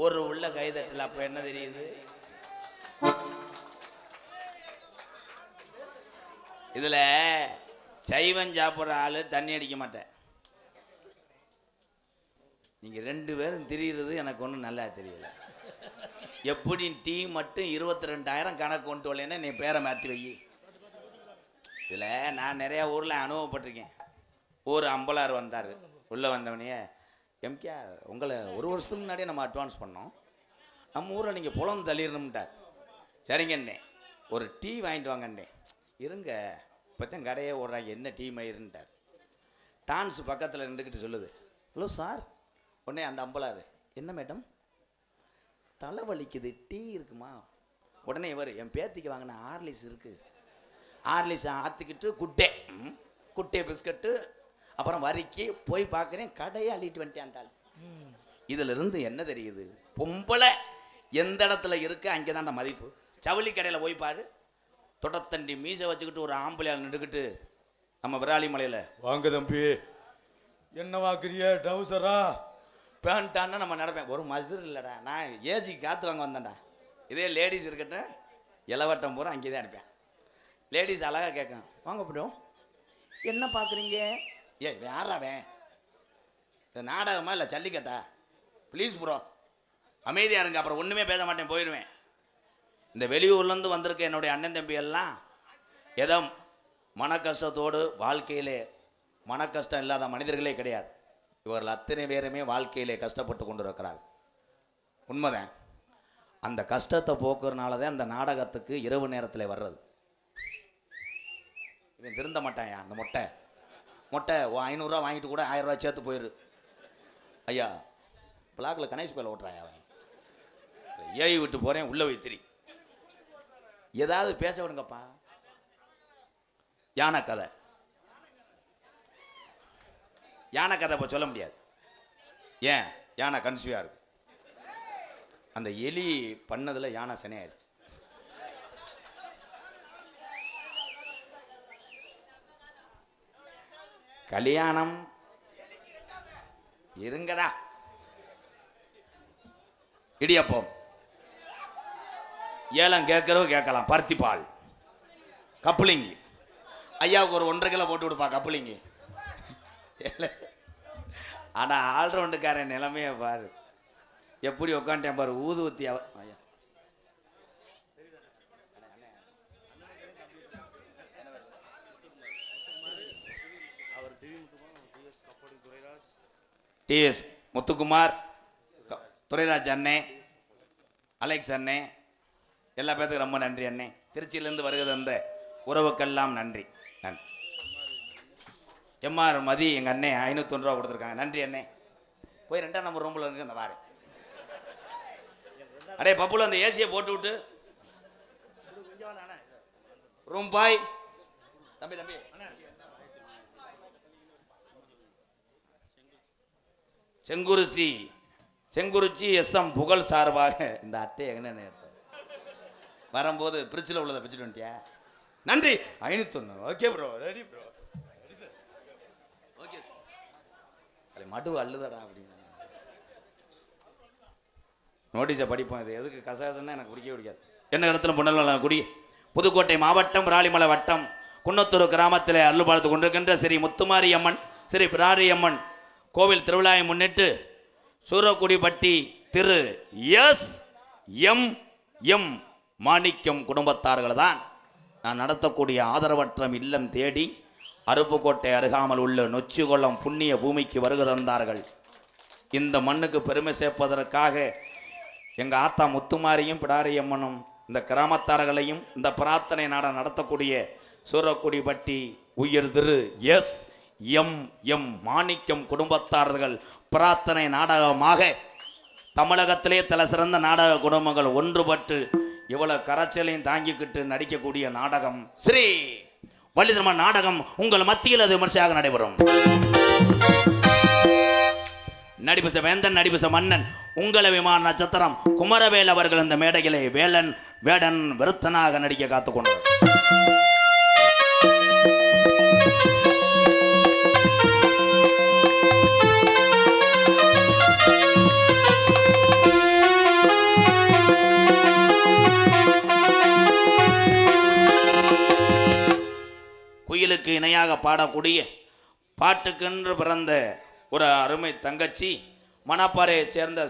ஒரு உள்ள கைதட்டல, அப்ப என்ன தெரியுது? இதுல சைவம் சாப்பிட்ற ஆளு தண்ணி அடிக்க மாட்டேன். நீங்க 2 பேரும் திரியிறது எனக்கு ஒன்றும் நல்லா தெரியல. எப்படி டீ மட்டும் 22,000 கணக்கு கொண்டு வரலன்னா நீ பேரை மாற்றி வை. இதில் நான் நிறையா ஊரில் அனுபவப்பட்டிருக்கேன். ஊர் அம்பலார் வந்தார். உள்ளே வந்தவனையே எம்கேஆர் உங்களை 1 வருஷத்துக்கு முன்னாடியே நம்ம அட்வான்ஸ் பண்ணோம், நம்ம ஊரில் நீங்கள் புலம் தள்ளிடணும்ட்டார். சரிங்கண்ணே ஒரு டீ வாங்கிட்டு வாங்கண்ணே. இருங்க இப்போ தான் கடையே ஓடுறாங்க, என்ன டீ மயிருன்ட்டார். டான்ஸ் பக்கத்தில் நின்றுக்கிட்டு சொல்லுது, ஹலோ சார். உடனே அந்த அம்பலார், என்ன மேடம் தலை வலிக்குது, டீ இருக்குமா? உடனே இவர், என் பேத்திக்கு வாங்கின ஹார்லிக்ஸ் இருக்குது, ஹார்லிக்ஸ் ஆற்றுக்கிட்டு குட்டே பிஸ்கட்டு அப்புறம் வரிக்கி போய் பார்க்குறேன், கடையை அள்ளிட்டு வந்துட்டேன் அந்த ஆள். இதில் இருந்து என்ன தெரியுது? பொம்பளை எந்த இடத்துல இருக்கு அங்கே தான் மதிப்பு. ஜவுளி கடையில் போய் பாரு, தொடத்தண்டி மீசை வச்சுக்கிட்டு ஒரு ஆம்பளையால் நின்றுக்கிட்டு நம்ம விராலி மலையில், வாங்க தம்பி என்ன வாக்குறிய டவுசரா பேண்டான்னு நம்ம நடப்பேன். ஒரு மசூர் இல்லைடா, நான் ஏசிக்கு காற்று வாங்க வந்தேன்டா. இதே லேடிஸ் இருக்கட்டும், இளவட்டம் பூரா அங்கே தான் இருப்பேன். லேடிஸ் அழகாக கேட்கும், வாங்க ப்ரோ என்ன பார்க்குறீங்க? ஏ யாராவேன், இந்த நாடகமா இல்லை ஜல்லிக்கட்டா? ப்ளீஸ் ப்ரோ அமைதியாக இருங்க, அப்புறம் ஒன்றுமே பேச மாட்டேன், போயிடுவேன். இந்த வெளியூர்லேருந்து வந்திருக்க என்னுடைய அண்ணன் தம்பி எல்லாம் ஏதோ மன கஷ்டத்தோடு, வாழ்க்கையிலே மன கஷ்டம் இல்லாத மனிதர்களே கிடையாது. இவர்கள் அத்தனை பேருமே வாழ்க்கையிலே கஷ்டப்பட்டு கொண்டு இருக்கிறார். உண்மைதான். அந்த கஷ்டத்தை போக்குறதுனால தான் அந்த நாடகத்துக்கு இரவு நேரத்தில் வர்றது. இவன் திருந்த மாட்டான். அந்த மொட்டை 500 ரூபா வாங்கிட்டு கூட 1000 ரூபா சேர்த்து போயிரு. ஐயா பிளாக்ல கணேஷ் பேல ஓட்டுறாயா, அவன் ஏய் விட்டு போறேன் உள்ள வைத்திரி, ஏதாவது பேச விடுங்கப்பா. யானை கதை இப்போ சொல்ல முடியாது. ஏன்? யானை கன்சியூவா இருக்கு. அந்த எலி பண்ணதுல யானை சனையாயிருச்சு. கல்யாணம் இருங்கடா. இடியப்பம் ஏலம் கேட்கறவங்க கேட்கலாம். பருத்திப்பால் கப்புளிங்கி, ஐயாவுக்கு ஒரு 1.5 கிலோ போட்டு விடுப்பா கப்புளிங்கி. ஆனா ஆல்ரவுண்டுக்காரன் நிலைமைய பாரு, எப்படி உட்காந்துட்டேன் பாரு. ஊதுவத்தி ஐயா டிஎஸ் முத்துக்குமார், துரைராஜ் அண்ணே, அலெக்ஸ் அண்ணே, எல்லா பேர்த்துக்கும் ரொம்ப நன்றி அண்ணே. திருச்சியிலேருந்து வருகிறது அந்த உறவுக்கெல்லாம் நன்றி. நன்றி. எம்ஆர் மதி எங்கள் அண்ணே 501 ரூபா கொடுத்துருக்காங்க, நன்றி அண்ணே. போய் 2ஆம் நம்பர் ரூமில் இருக்கு அந்த வாரு. அடே பப்புல அந்த ஏசியை போட்டு விட்டு ரூம் பாய் தம்பி செங்குறிச்சி எஸ்எம் புகழ் சார்பாக இந்த அட்டையை என்ன வரும்போது பிரிட்ஜில் உள்ளதை பிரிச்சுட்டு வந்துட்டியா? நன்றி. 501. Okay bro, ready bro. Okay sir. மடு அள்ளுதடா அப்படின்னு நோட்டீஸை படிப்போம். இது எதுக்கு கசகசன்னா எனக்கு பிடிக்கவே பிடிக்காது. என்ன இடத்துல புனல் குடி புதுக்கோட்டை மாவட்டம் விராலிமலை வட்டம் குன்னத்தூர் கிராமத்தில் அருள் பார்த்து கொண்டிருக்கின்ற ஸ்ரீ முத்துமாரி அம்மன் ஸ்ரீ பிராரி அம்மன் கோவில் திருவிழாவை முன்னிட்டு சூரக்குடிப்பட்டி திரு எஸ்.எம். மாணிக்கம் குடும்பத்தார்கள் தான் நான் நடத்தக்கூடிய ஆதரவற்ற இல்லம் தேடி அருப்புக்கோட்டை அருகாமல் உள்ள நொச்சிகுளம் புண்ணிய பூமிக்கு வருகை தந்தார்கள். இந்த மண்ணுக்கு பெருமை சேர்ப்பதற்காக எங்கள் ஆத்தா முத்துமாரியும் பிடாரியம்மனும் இந்த கிராமத்தார்களையும் இந்த பிரார்த்தனை நாட நடத்தக்கூடிய சூரக்குடிப்பட்டி உயர் திரு எஸ்.எம். மாணிக்கம் குடும்பத்தார்கள் பிரார்த்தனை நாடகமாக தமிழகத்திலே தலை சிறந்த நாடக குடும்பங்கள் ஒன்றுபட்டு இவ்வளவு கரைச்சலையும் தாங்கிக்கிட்டு நடிக்கக்கூடிய நாடகம் ஸ்ரீ வள்ளிதர்ம நாடகம் உங்கள் மத்தியில் அது விமர்சையாக நடைபெறும். நடிபச வேந்தன் நடிபச மன்னன் உங்கள விமான நட்சத்திரம் குமரவேல் அவர்கள் இந்த மேடையிலே வேடன் விருத்தனாக நடிக்க காத்துக்கொண்டார். குயிலுக்கு இணையாக பாடக்கூடிய பாட்டுக்கென்று பிறந்த ஒரு அருமை தங்கச்சி மணப்பாறையைச் சேர்ந்த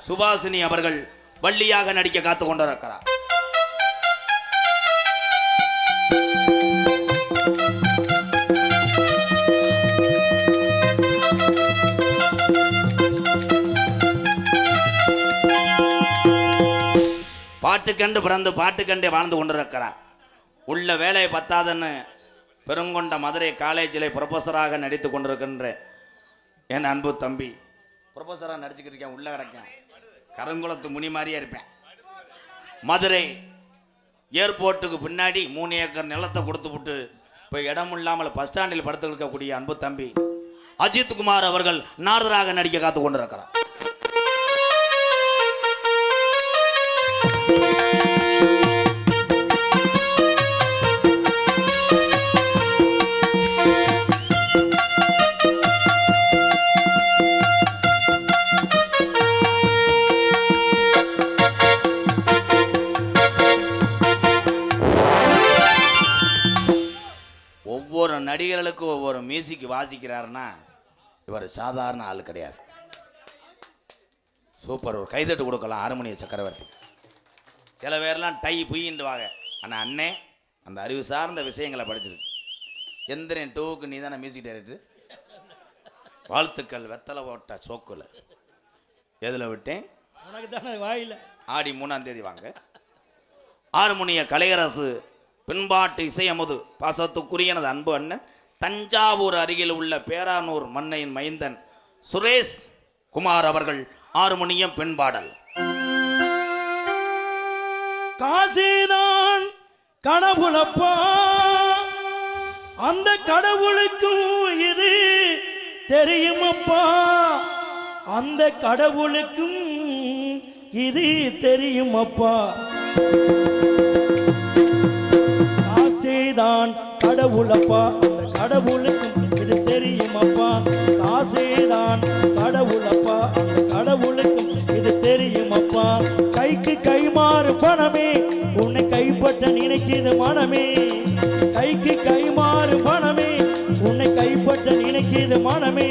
சுபாசினி அவர்கள் வள்ளியாக நடிக்க காத்து கொண்டிருக்கிறார். பாட்டுக்கண்டு பிறந்து பாட்டுக்கண்டே வாழ்ந்து கொண்டிருக்கிறார். உள்ள வேலையை பத்தாதுன்னு பெருங்கொண்ட மதுரை காலேஜில் ப்ரொஃபஸராக நடித்து கொண்டிருக்கின்ற என் அன்பு தம்பி ப்ரொஃபஸராக நடிச்சுக்கிட்டு இருக்கேன். உள்ள கிடக்கேன், கருங்குளத்து முனி மாதிரியே இருப்பேன். மதுரை ஏர்போர்ட்டுக்கு பின்னாடி 3 ஏக்கர் நிலத்தை கொடுத்து விட்டு இப்போ இடம் இல்லாமல் பஸ் ஸ்டாண்டில் படுத்து இருக்கக்கூடிய அன்பு தம்பி அஜித் குமார் அவர்கள் நாரதராக நடிக்க காத்து கொண்டிருக்கிறார். ஒவ்வொரு நடிகர்களுக்கு ஒவ்வொரு மியூசிக் வாசிக்கிறாருன்னா இவர் சாதாரண ஆள் கிடையாது. சூப்பர், ஒரு கைதட்டு கொடுக்கலாம் ஹார்மோனிய சக்கரவர்த்தி. சில பேர்லாம் டை புயின்டுவாங்க. ஆனால் அண்ணே அந்த அறிவு சார்ந்த விஷயங்களை படிச்சிருக்கு. எந்திரன் 2க்கு நீ தானே மியூசிக் டைரக்டர். வாழ்த்துக்கள். வெத்தலை ஓட்ட சோக்குல எதில் விட்டேன் உனக்கு தானே வாயில. ஆடி 3ஆம் தேதி வாங்க. ஹார்மோனிய கலையரசு பின்பாட்டு இசையமுது பாசத்துக்குரியனது அன்பு அண்ணன் தஞ்சாவூர் அருகில் உள்ள பேரானூர் மன்னையின் மைந்தன் சுரேஷ் குமார் அவர்கள் ஹார்மோனியம் பின்பாடல். காசிதான் கடவுளப்பா, அந்த கடவுளுக்கும் இது தெரியுமப்பா, அந்த கடவுளுக்கும் இது தெரியுமப்பா. காசேதான் கடவுளப்பா, அந்த கடவுளுக்கும் இது தெரியுமப்பா. காசேதான் கடவுளப்பா, அந்த கடவுளுக்கும் இது தெரியுமப்பா. கைக்கு கைமாறு பணமே உன்னை கைப்பற்ற நினைக்கிது மனமே. கைக்கு கைமாறு பணமே உன்னை கைப்பற்ற நினைக்கிது மனமே.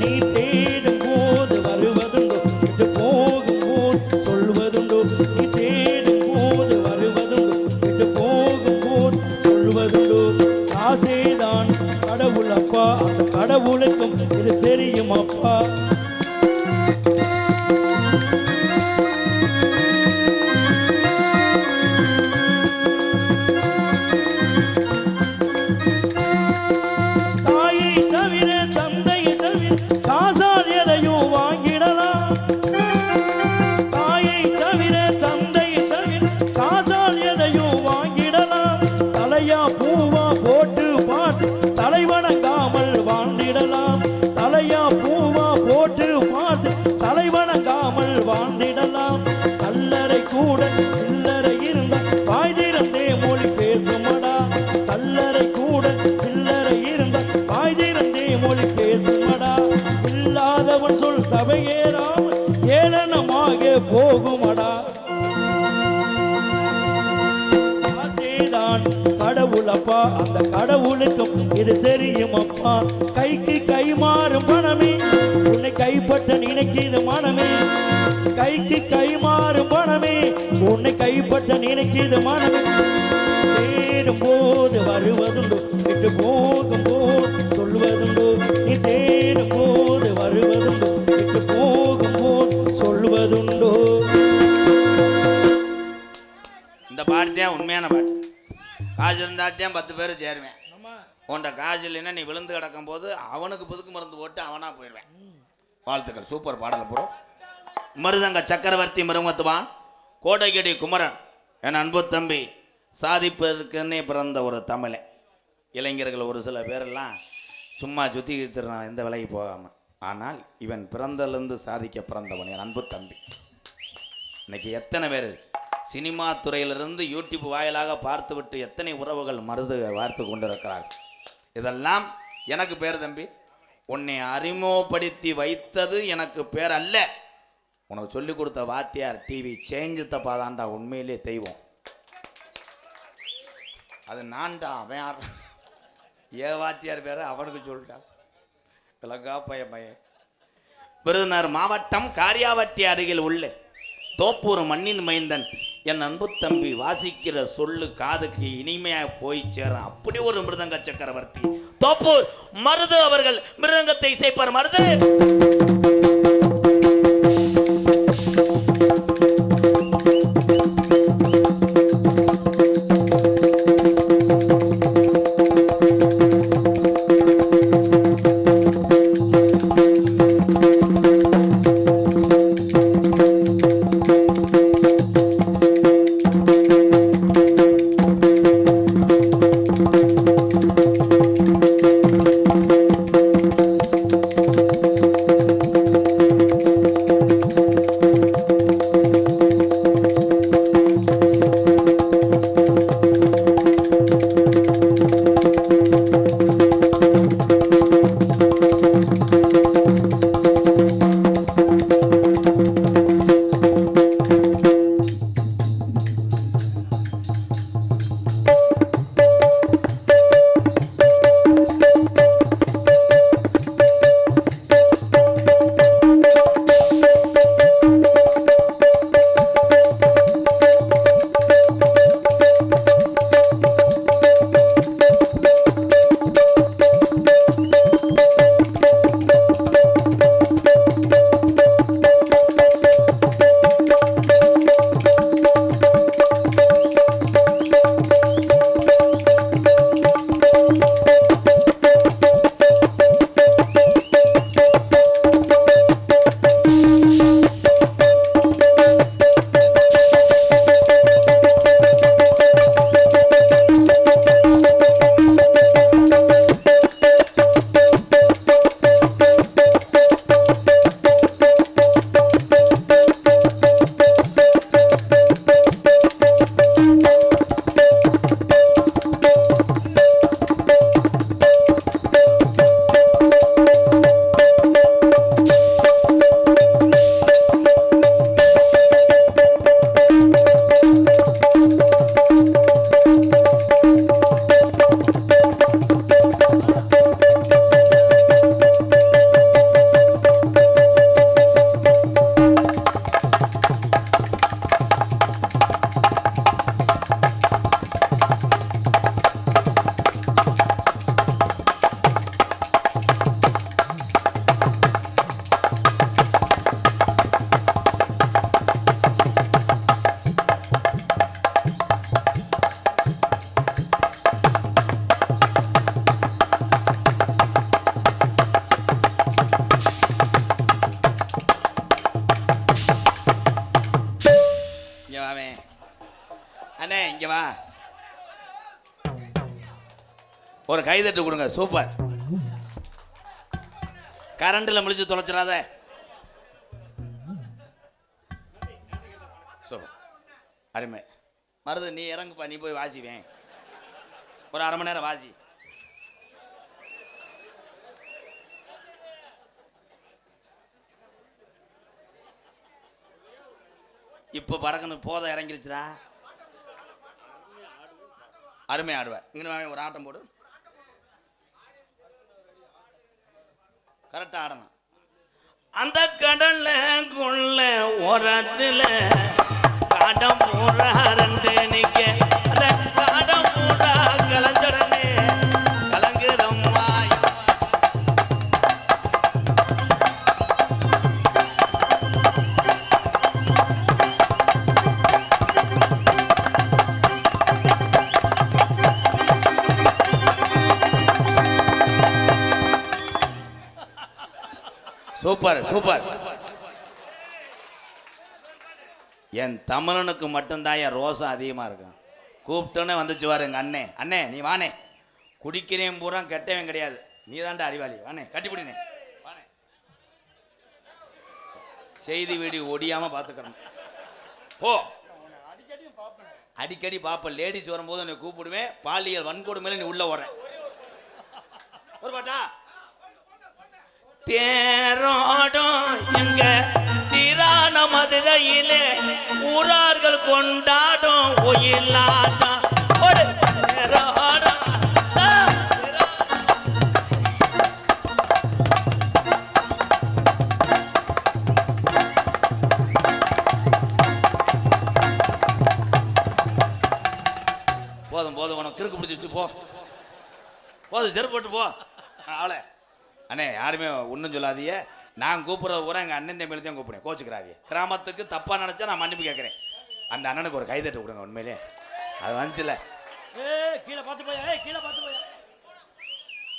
நீ தேடும் போது வருவதுண்டோ, விட்டு போகும் போது சொல்வதுண்டோ. நீ தேடும் போது வருவதுண்டோ, விட்டு போகும் போது சொல்வதுண்டோ. காசேதான் கடவுளப்பா, அந்த கடவுளுக்கும் இது தெரியுமப்பா. தாயை தவிர தந்தையை தவிர காசால் எதையும் வாங்கிடலாம். தாயை தவிர தந்தையை தவிர காசால் எதையும் வாங்கிடலாம். தலையா பூவா போட்டு பார்த்து தலைவணங்காமல் வாழ்ந்திடலாம். தலையா பூவா போட்டு பார்த்து தலைவணங்காமல் வாழ்ந்திடலாம். கல்லறை கூட சில்லறை இருந்தா வாய் திறந்தே மொழி பேசுமடா. கல்லறை கூட சில்லறை இருந்தா வாய் திறந்தே மொழி பேசுமடா. இல்லாதவன் சொல் சபையேறாமல் ஏளனமாக போகுமடா. காசேதான் கடவுளப்பா, அந்த கடவுளுக்கும் இது தெரியுமப்பா. கைக்கு கை மாறும் பணமே உன்னை கைப்பற்ற நினைக்கிது மனமே. கைக்கு கை மாறும் பணமே உன்னை கைப்பற்ற நினைக்கிது மனமே. தேடும் போது வருவதுண்டோ, விட்டு போகும் போது சொல்வதுண்டோ. நீ தேடும் போது வருவதுண்டோ, விட்டு போகும் போது சொல்வதுண்டோ. இந்த பாட்டு தான் உண்மையான பாட்டு. காசு இருந்தாத்தான் 10 பேர் சேருவேன். உன்ட காசு இல்லைன்னா நீ விழுந்து கிடக்கும் போது அவனுக்கு புதுக்கு மருந்து போட்டு அவனா போயிடுவேன். வாழ்த்துக்கள். சூப்பர் பாடலை போடும். மருதங்க சக்கரவர்த்தி மருமத்துவான் கோடைக்கடி குமரன் என் அன்பு தம்பி சாதிப்பதற்குன்னே பிறந்த ஒரு தமிழன். இளைஞர்கள் ஒரு சில பேரெல்லாம் சும்மா சுற்றி திருறான் எந்த விலைக்கு போகாமல். ஆனால் இவன் பிறந்தலேருந்து சாதிக்க பிறந்தவன் என் அன்பு தம்பி. இன்னைக்கு எத்தனை பேர் சினிமா துறையிலிருந்து யூடியூப் வாயிலாக பார்த்துவிட்டு எத்தனை உறவுகள் மருது வார்த்து கொண்டிருக்கிறார்கள். இதெல்லாம் எனக்கு பேர் தம்பி. உன்னை அறிமுகப்படுத்தி வைத்தது எனக்கு பேர் அல்ல, உனக்கு சொல்லிக் கொடுத்த வாத்தியார் டிவி சேஞ்சு தப்பாதான்டா உண்மையிலே தெய்வம். அது நான்டா, அவன் யார்? ஏன் வாத்தியார் பேர அவனுக்கு சொல்லிட்டான். கிழக்கா பையன். விருதுநகர் மாவட்டம் காரியாவட்டி அருகில் உள்ள தோப்பூர் மண்ணின் மைந்தன் என் அன்பு தம்பி வாசிக்கிற சொல்லு காதுக்கு இனிமையாக போய் சேரும். அப்படி ஒரு மிருதங்க சக்கரவர்த்தி தோப்பூர் மருது அவர்கள் மிருதங்கத்தை இசைப்பார். மருது அண்ணே இங்க வா, ஒரு கைதட்டு கொடுங்க. சூப்பர். கரண்டில் முடிச்சு தொலைச்சிடாத. சூப்பர், அருமை. மருது நீ இறங்குப்பா, நீ போய் வாசிவேன். ஒரு அரை மணி நேரம் வாசி. இப்போ பறக்கணும், போதை இறங்கிருச்சுடா. அருமை ஆடுவேன். இங்கே ஒரு ஆட்டம் போடு. கரெக்டாக ஆடணும். அந்த கடல்ல கொள்ள ஓரத்துல காடம் பூரா ரெண்டு நிக்க, அந்த காடம் பூரா கலஞ்சடனே கலங்குதம்மா. Super super. என் தமிழனுக்கு மட்டும்தான் என் ரோசம் அதிகமாக இருக்கும். கூப்பிட்டோன்னே வந்துச்சு வாரு எங்கள் அண்ணே. அண்ணே நீ வானே, குடிக்கிறேன் பூரா கெட்டவன் கிடையாது, நீ தான்டா அறிவாளி. வானே கட்டிப்பிடினே, வானே. செய்தி வீடி ஒடியாமல் பார்த்துக்கிறேன். ஓ அடிக்கடி பாப்ப லேடிஸ் வரும்போது உன்னை கூப்பிடுவேன், பாலியல் வன்கொடுமையில நீ உள்ள ஓடுற. ஒரு பாட்டா தேரோடும் எங்க சீரான மதுரையிலே ஊரார்கள் கொண்டாடும் ஒயிலாட்டம். ஒரு தேரோடும் போதும் போதும், உனக்கு கிறுக்கு பிடிச்சிருச்சு, போ போதும், செருப்பு போட்டு போ. அவளை அண்ணே யாருமே ஒன்றும் சொல்லாதீங்க. நான் கூப்பிட்றது பூரா எங்கள் அண்ணன் தம்பியில தான் கூப்பிடுறேன், கோச்சுக்கிறாங்க. கிராமத்துக்கு தப்பாக நினச்சா நான் மன்னிப்பு கேட்குறேன். அந்த அண்ணனுக்கு ஒரு கைதட்டு கொடுங்க, உண்மையிலே அது வந்துச்சுல. கீழே பார்த்து போய், கீழே பார்த்து போய்.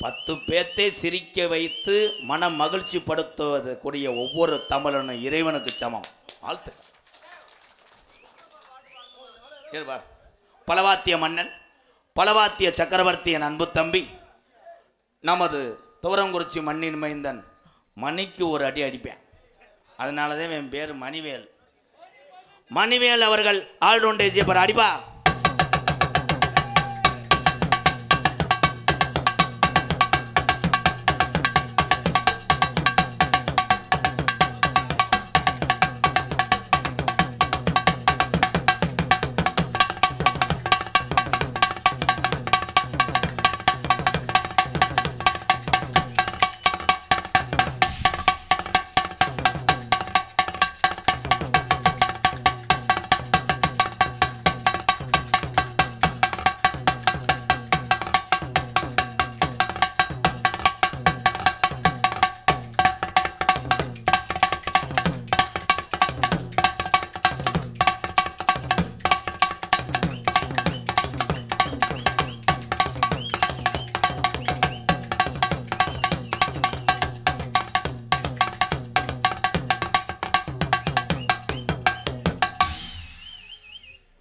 10 பேத்தை சிரிக்க வைத்து மன மகிழ்ச்சி படுத்துவது கூடிய ஒவ்வொரு தமிழனும் இறைவனுக்கு சமம். வாழ்த்து. பலவாத்திய மன்னன், பலவாத்திய சக்கரவர்த்தி, என் அன்பு தம்பி, நமது துவரங்குறிச்சி மண்ணின் மைந்தன் மணிக்கு ஒரு அடி அடிப்பேன். அதனாலதான் என் பேர் மணிவேல். மணிவேல் அவர்கள் ஆல்ரவுண்டர் ஜெயபர் அடிப்பா.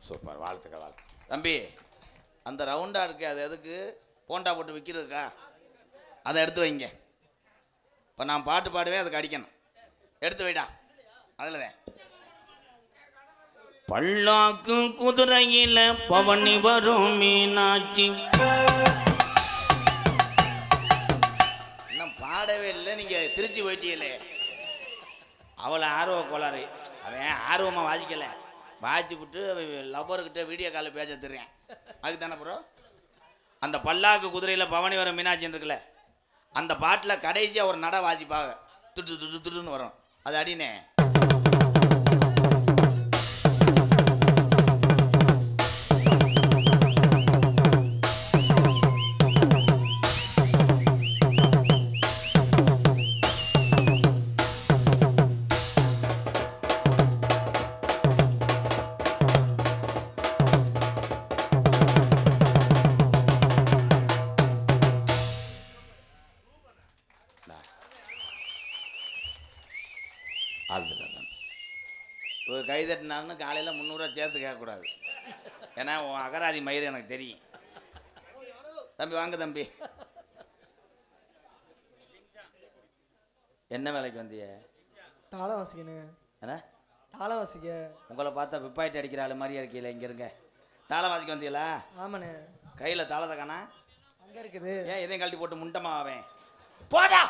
சூப்பர், வாழ்த்துக்க வாழ்த்து தம்பி. அந்த ரவுண்டா இருக்கு, அது எதுக்கு? போண்டா போட்டு விற்கிறதுக்கா? அதை எடுத்து வைங்க. இப்போ நான் பாட்டு பாடுவேன், அதுக்கு அடிக்கணும். எடுத்து வைடா. அதில் தான் பல்லாக்கு குதிரையில பவனி வரும் மீனாட்சி. இன்னும் பாடவே இல்லை, நீங்க திருச்சி போயிட்டீங்களே. அவளை ஆர்வ கோளாறு, அவன் ஆர்வமாக வாசிக்கலை. வாய்ச்சி விட்டு லவ்வர்கிட்ட வீடியோ காலில் பேச தெரியும். அதுக்கு தானே ப்ரோ. அந்த பல்லாக்கு குதிரையில் பவனி வர மீனாட்சின்னு இருக்குல்ல, அந்த பாட்டில் கடைசியாக ஒரு நட வாசிப்பாக துட்டு துட்டு துட்டுன்னு வரும். அது அடினே. ஒரு கைதட்டினான்னு காலையில் 300 சேர்த்து கேட்கக்கூடாது. ஏன்னா உன் அகராதி மயிறு எனக்கு தெரியும். தம்பி வாங்க தம்பி. என்ன வேலைக்கு வந்திய? தாளம் வாசிக்கணும். என்ன தாளம் வாசிக்க? உங்களை பார்த்தா விப்பாயிட்டு அடிக்கிற ஆள் மாதிரியா இருக்கீங்களா? இங்கே இருங்க. தாளம் வாசிக்க வந்தீங்களா? ஆமாண்ணே. கையில் தாளத்தை காணா? அங்கே இருக்குது. ஏன் இதையும் கழட்டி போட்டு முண்டமா ஆவேன் போடா.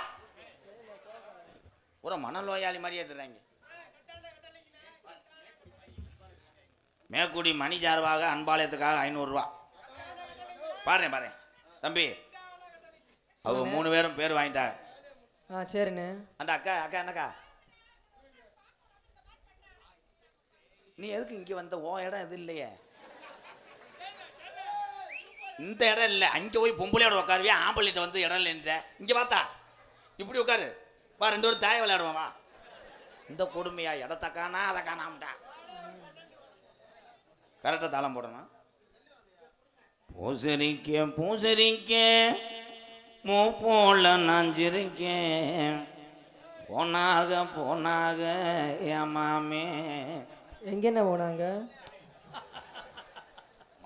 ஒரு மனநோயாளி மாதிரியே தர்றாங்க. மேற்கூடி மணி சார்பாக அன்பாலயத்துக்காக 500 ரூபா. பாருங்க பாருங்க தம்பி, அவங்க 3 பேரும் பேர் வாங்கிட்டாங்க. சரிண்ணே. அந்த அக்கா அக்கா என்னக்கா நீ எதுக்கு இங்கே வந்த? ஓ இடம் எது இல்லையே, இந்த இடம் இல்லை. அங்கே போய் பொம்பளையோட உட்காருவியா, ஆம்பளைகிட்ட வந்து இடம் இல்லைன்ற. இங்கே பார்த்தா இப்படி உட்காரு வா, 2 பேரும் தாய விளையாடுவோம் வா. இந்த கொடுமையா, இடத்த காணா அதை காணாமட்டா. கரெக்டாக தாளம் போடணும். பூசரிக்க பூசரிக்க மூ போல நஞ்சிருக்கேன் போனாக போனாக ஏமாமே. எங்கென்ன போனாங்க?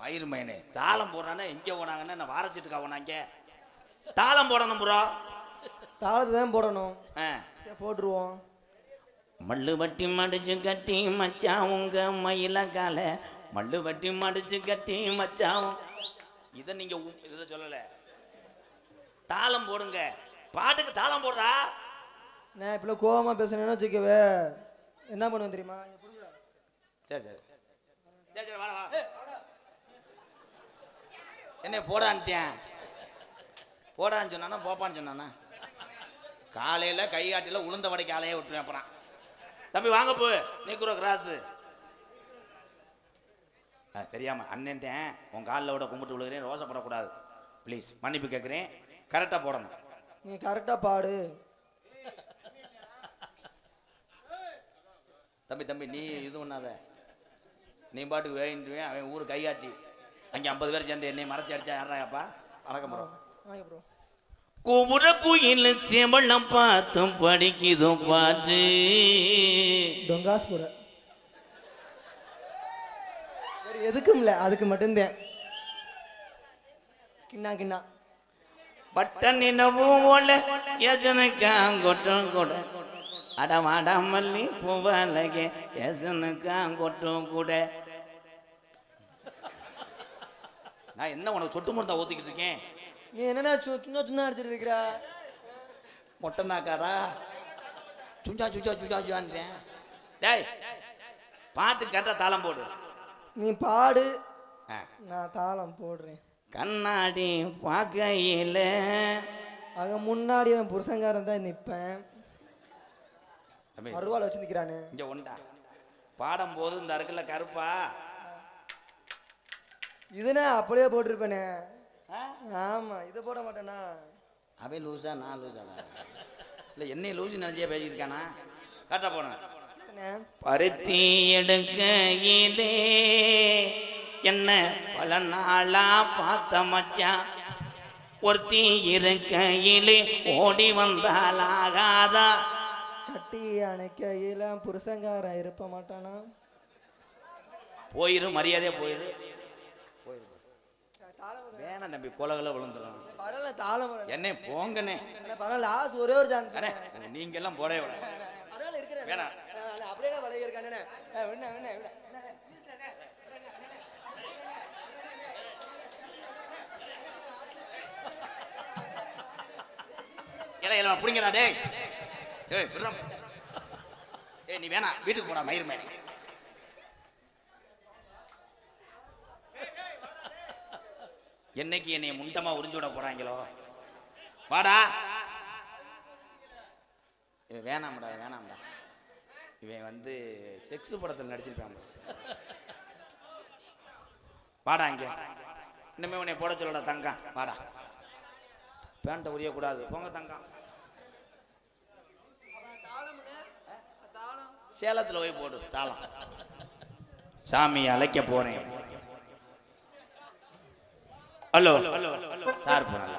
மயிர் மயனே தாளம் போடுறானே எங்கே போனாங்கன்னு என்ன வாரச்சிட்டுக்கா போனாங்க. தாளம் போடணும் ப்ரோ. தாளத்தை தான் போடணும். சரி போட்டுருவோம். மல்லு வட்டி மடிச்சு கட்டி மச்சா உங்க மயில கால மல்லு வட்டி மடிச்சு கட்டி மச்சாவும் இதை நீங்க இதை சொல்லல. தாளம் போடுங்க, பாட்டுக்கு தாளம் போடுறா. நான் இப்பெல்லாம் கோவமா பேசுனேன்னு வச்சுக்கவே என்ன பண்ணுவேன் தெரியுமா? சரி சரி சரி சரி வாடா வா. என்ன போடான்ட்டேன், போடான்னு சொன்னானா போப்பான்னு சொன்னானா? காலையில கையாட்டில உளுந்த வடைக்கு ஆலையே விட்டுருவேன். அப்புறம் தம்பி வாங்க போ நீக்குற கிராஸு. தெரியாம அண்ணன் தான் உன் காலில் விட கும்பிட்டு விழுகிறேன், ரோசப்படக்கூடாது ப்ளீஸ், மன்னிப்பு கேட்குறேன். கரெக்டாக போடணும். நீ கரெக்டா பாடு தம்பி தம்பி நீ இது பண்ணாத, நீ பாட்டுக்கு வேண்டிடுவேன். அவன் ஊர் கையாட்டி அங்கே 50 பேர் சேர்ந்து என்னை மறைச்சி அடிச்சா யாராப்பா? வணக்கம் ப்ரோ. வாங்க ப்ரோ. கூபுர குயில் செவளம் பார்த்தும் படிக்குதோ பாட்டு. டொங்காஸ் போட வேறு எதுக்கும் இல்லை, அதுக்கு மட்டும்தான். கிண்ணா கிண்ணா பட்டன் நினவும் ஓல யசனுக்காங்கொட்டும் கூட அடமாடாமல்லி பூவலகே யசனுக்காங்கொட்டும் கூட. நான் என்ன உனக்கு சொட்டு முருந்தா ஊத்திக்கிட்டு இருக்கேன்? நீ என்னடா சுண்ணா சுண்ணா அடிச்சிட்டு இருக்கிறா? மொட்டை நாக்காரா சுஞ்சா சுஞ்சா சுஞ்சா சுஞ்சான்றேன். டேய் பாட்டு கேட்டா தாளம் போடு. நீ பாடு, ஆ. நான் தாளம் போடுறேன். கண்ணாடி பார்க்கையில அங்க முன்னாடி என் புருஷங்காரன் தான் நிற்பேன். தம்பி, அருவாள் வச்சு நிற்கிறானு. இங்க ஒண்டா பாடும் போது இந்த அருக்குல கருப்பா இதுனே அப்படியே போட்டிருப்பேனே. ஆமா, இதை போட மாட்டேனா? அவன் லூசா நான் லூசா? இல்லை என்னை லூசு நினைச்சே பேசியிருக்கானா? கரெக்டாக போனேன். பருத்தி எடுக்கையிலே என்ன பல நாளா பார்த்த மச்சான், ஒருத்தி இருக்கையிலே ஓடி வந்தாலாகாதா? கட்டி அணைக்கையில புருஷங்காரன் இருப்ப மாட்டானா? போயிரு, மரியாதையா போயிரு. வேணாம் தம்பி, கொலகளை விழுந்துடும். பரவாயில்ல, தாளம் என்ன போங்கண்ணே, பரவாயில்ல, லாஸ் ஒரே ஒரு சான்ஸ். நீங்க எல்லாம் போடவே விட பரவாயில்ல, இருக்கிறேன். வேணாம். அப்படியே பழகி இருக்கானே. இலை புடிங்கடா டேய். ஏய் விடுறா. ஏய் நீ வேணா வீட்டுக்கு போடா மயிர் மாதிரி. என்னைக்கு என்னைய முண்டமா உறிஞ்சு விட போறாங்களோ? வாடா. இவன் வேணாம்டா வேணாம்டா. இவன் வந்து செக்ஸ் படத்தில் நடிச்சிருப்பான். வாடா இங்க. இன்னுமே உன்னை போட சொல்லடா தங்கம். வாடா. பேண்ட்டை உரியக்கூடாது. போங்க தங்கம். சேலத்தில் போய் போடு தாளம். சாமி அழைக்க போறேன். Hello sir போனல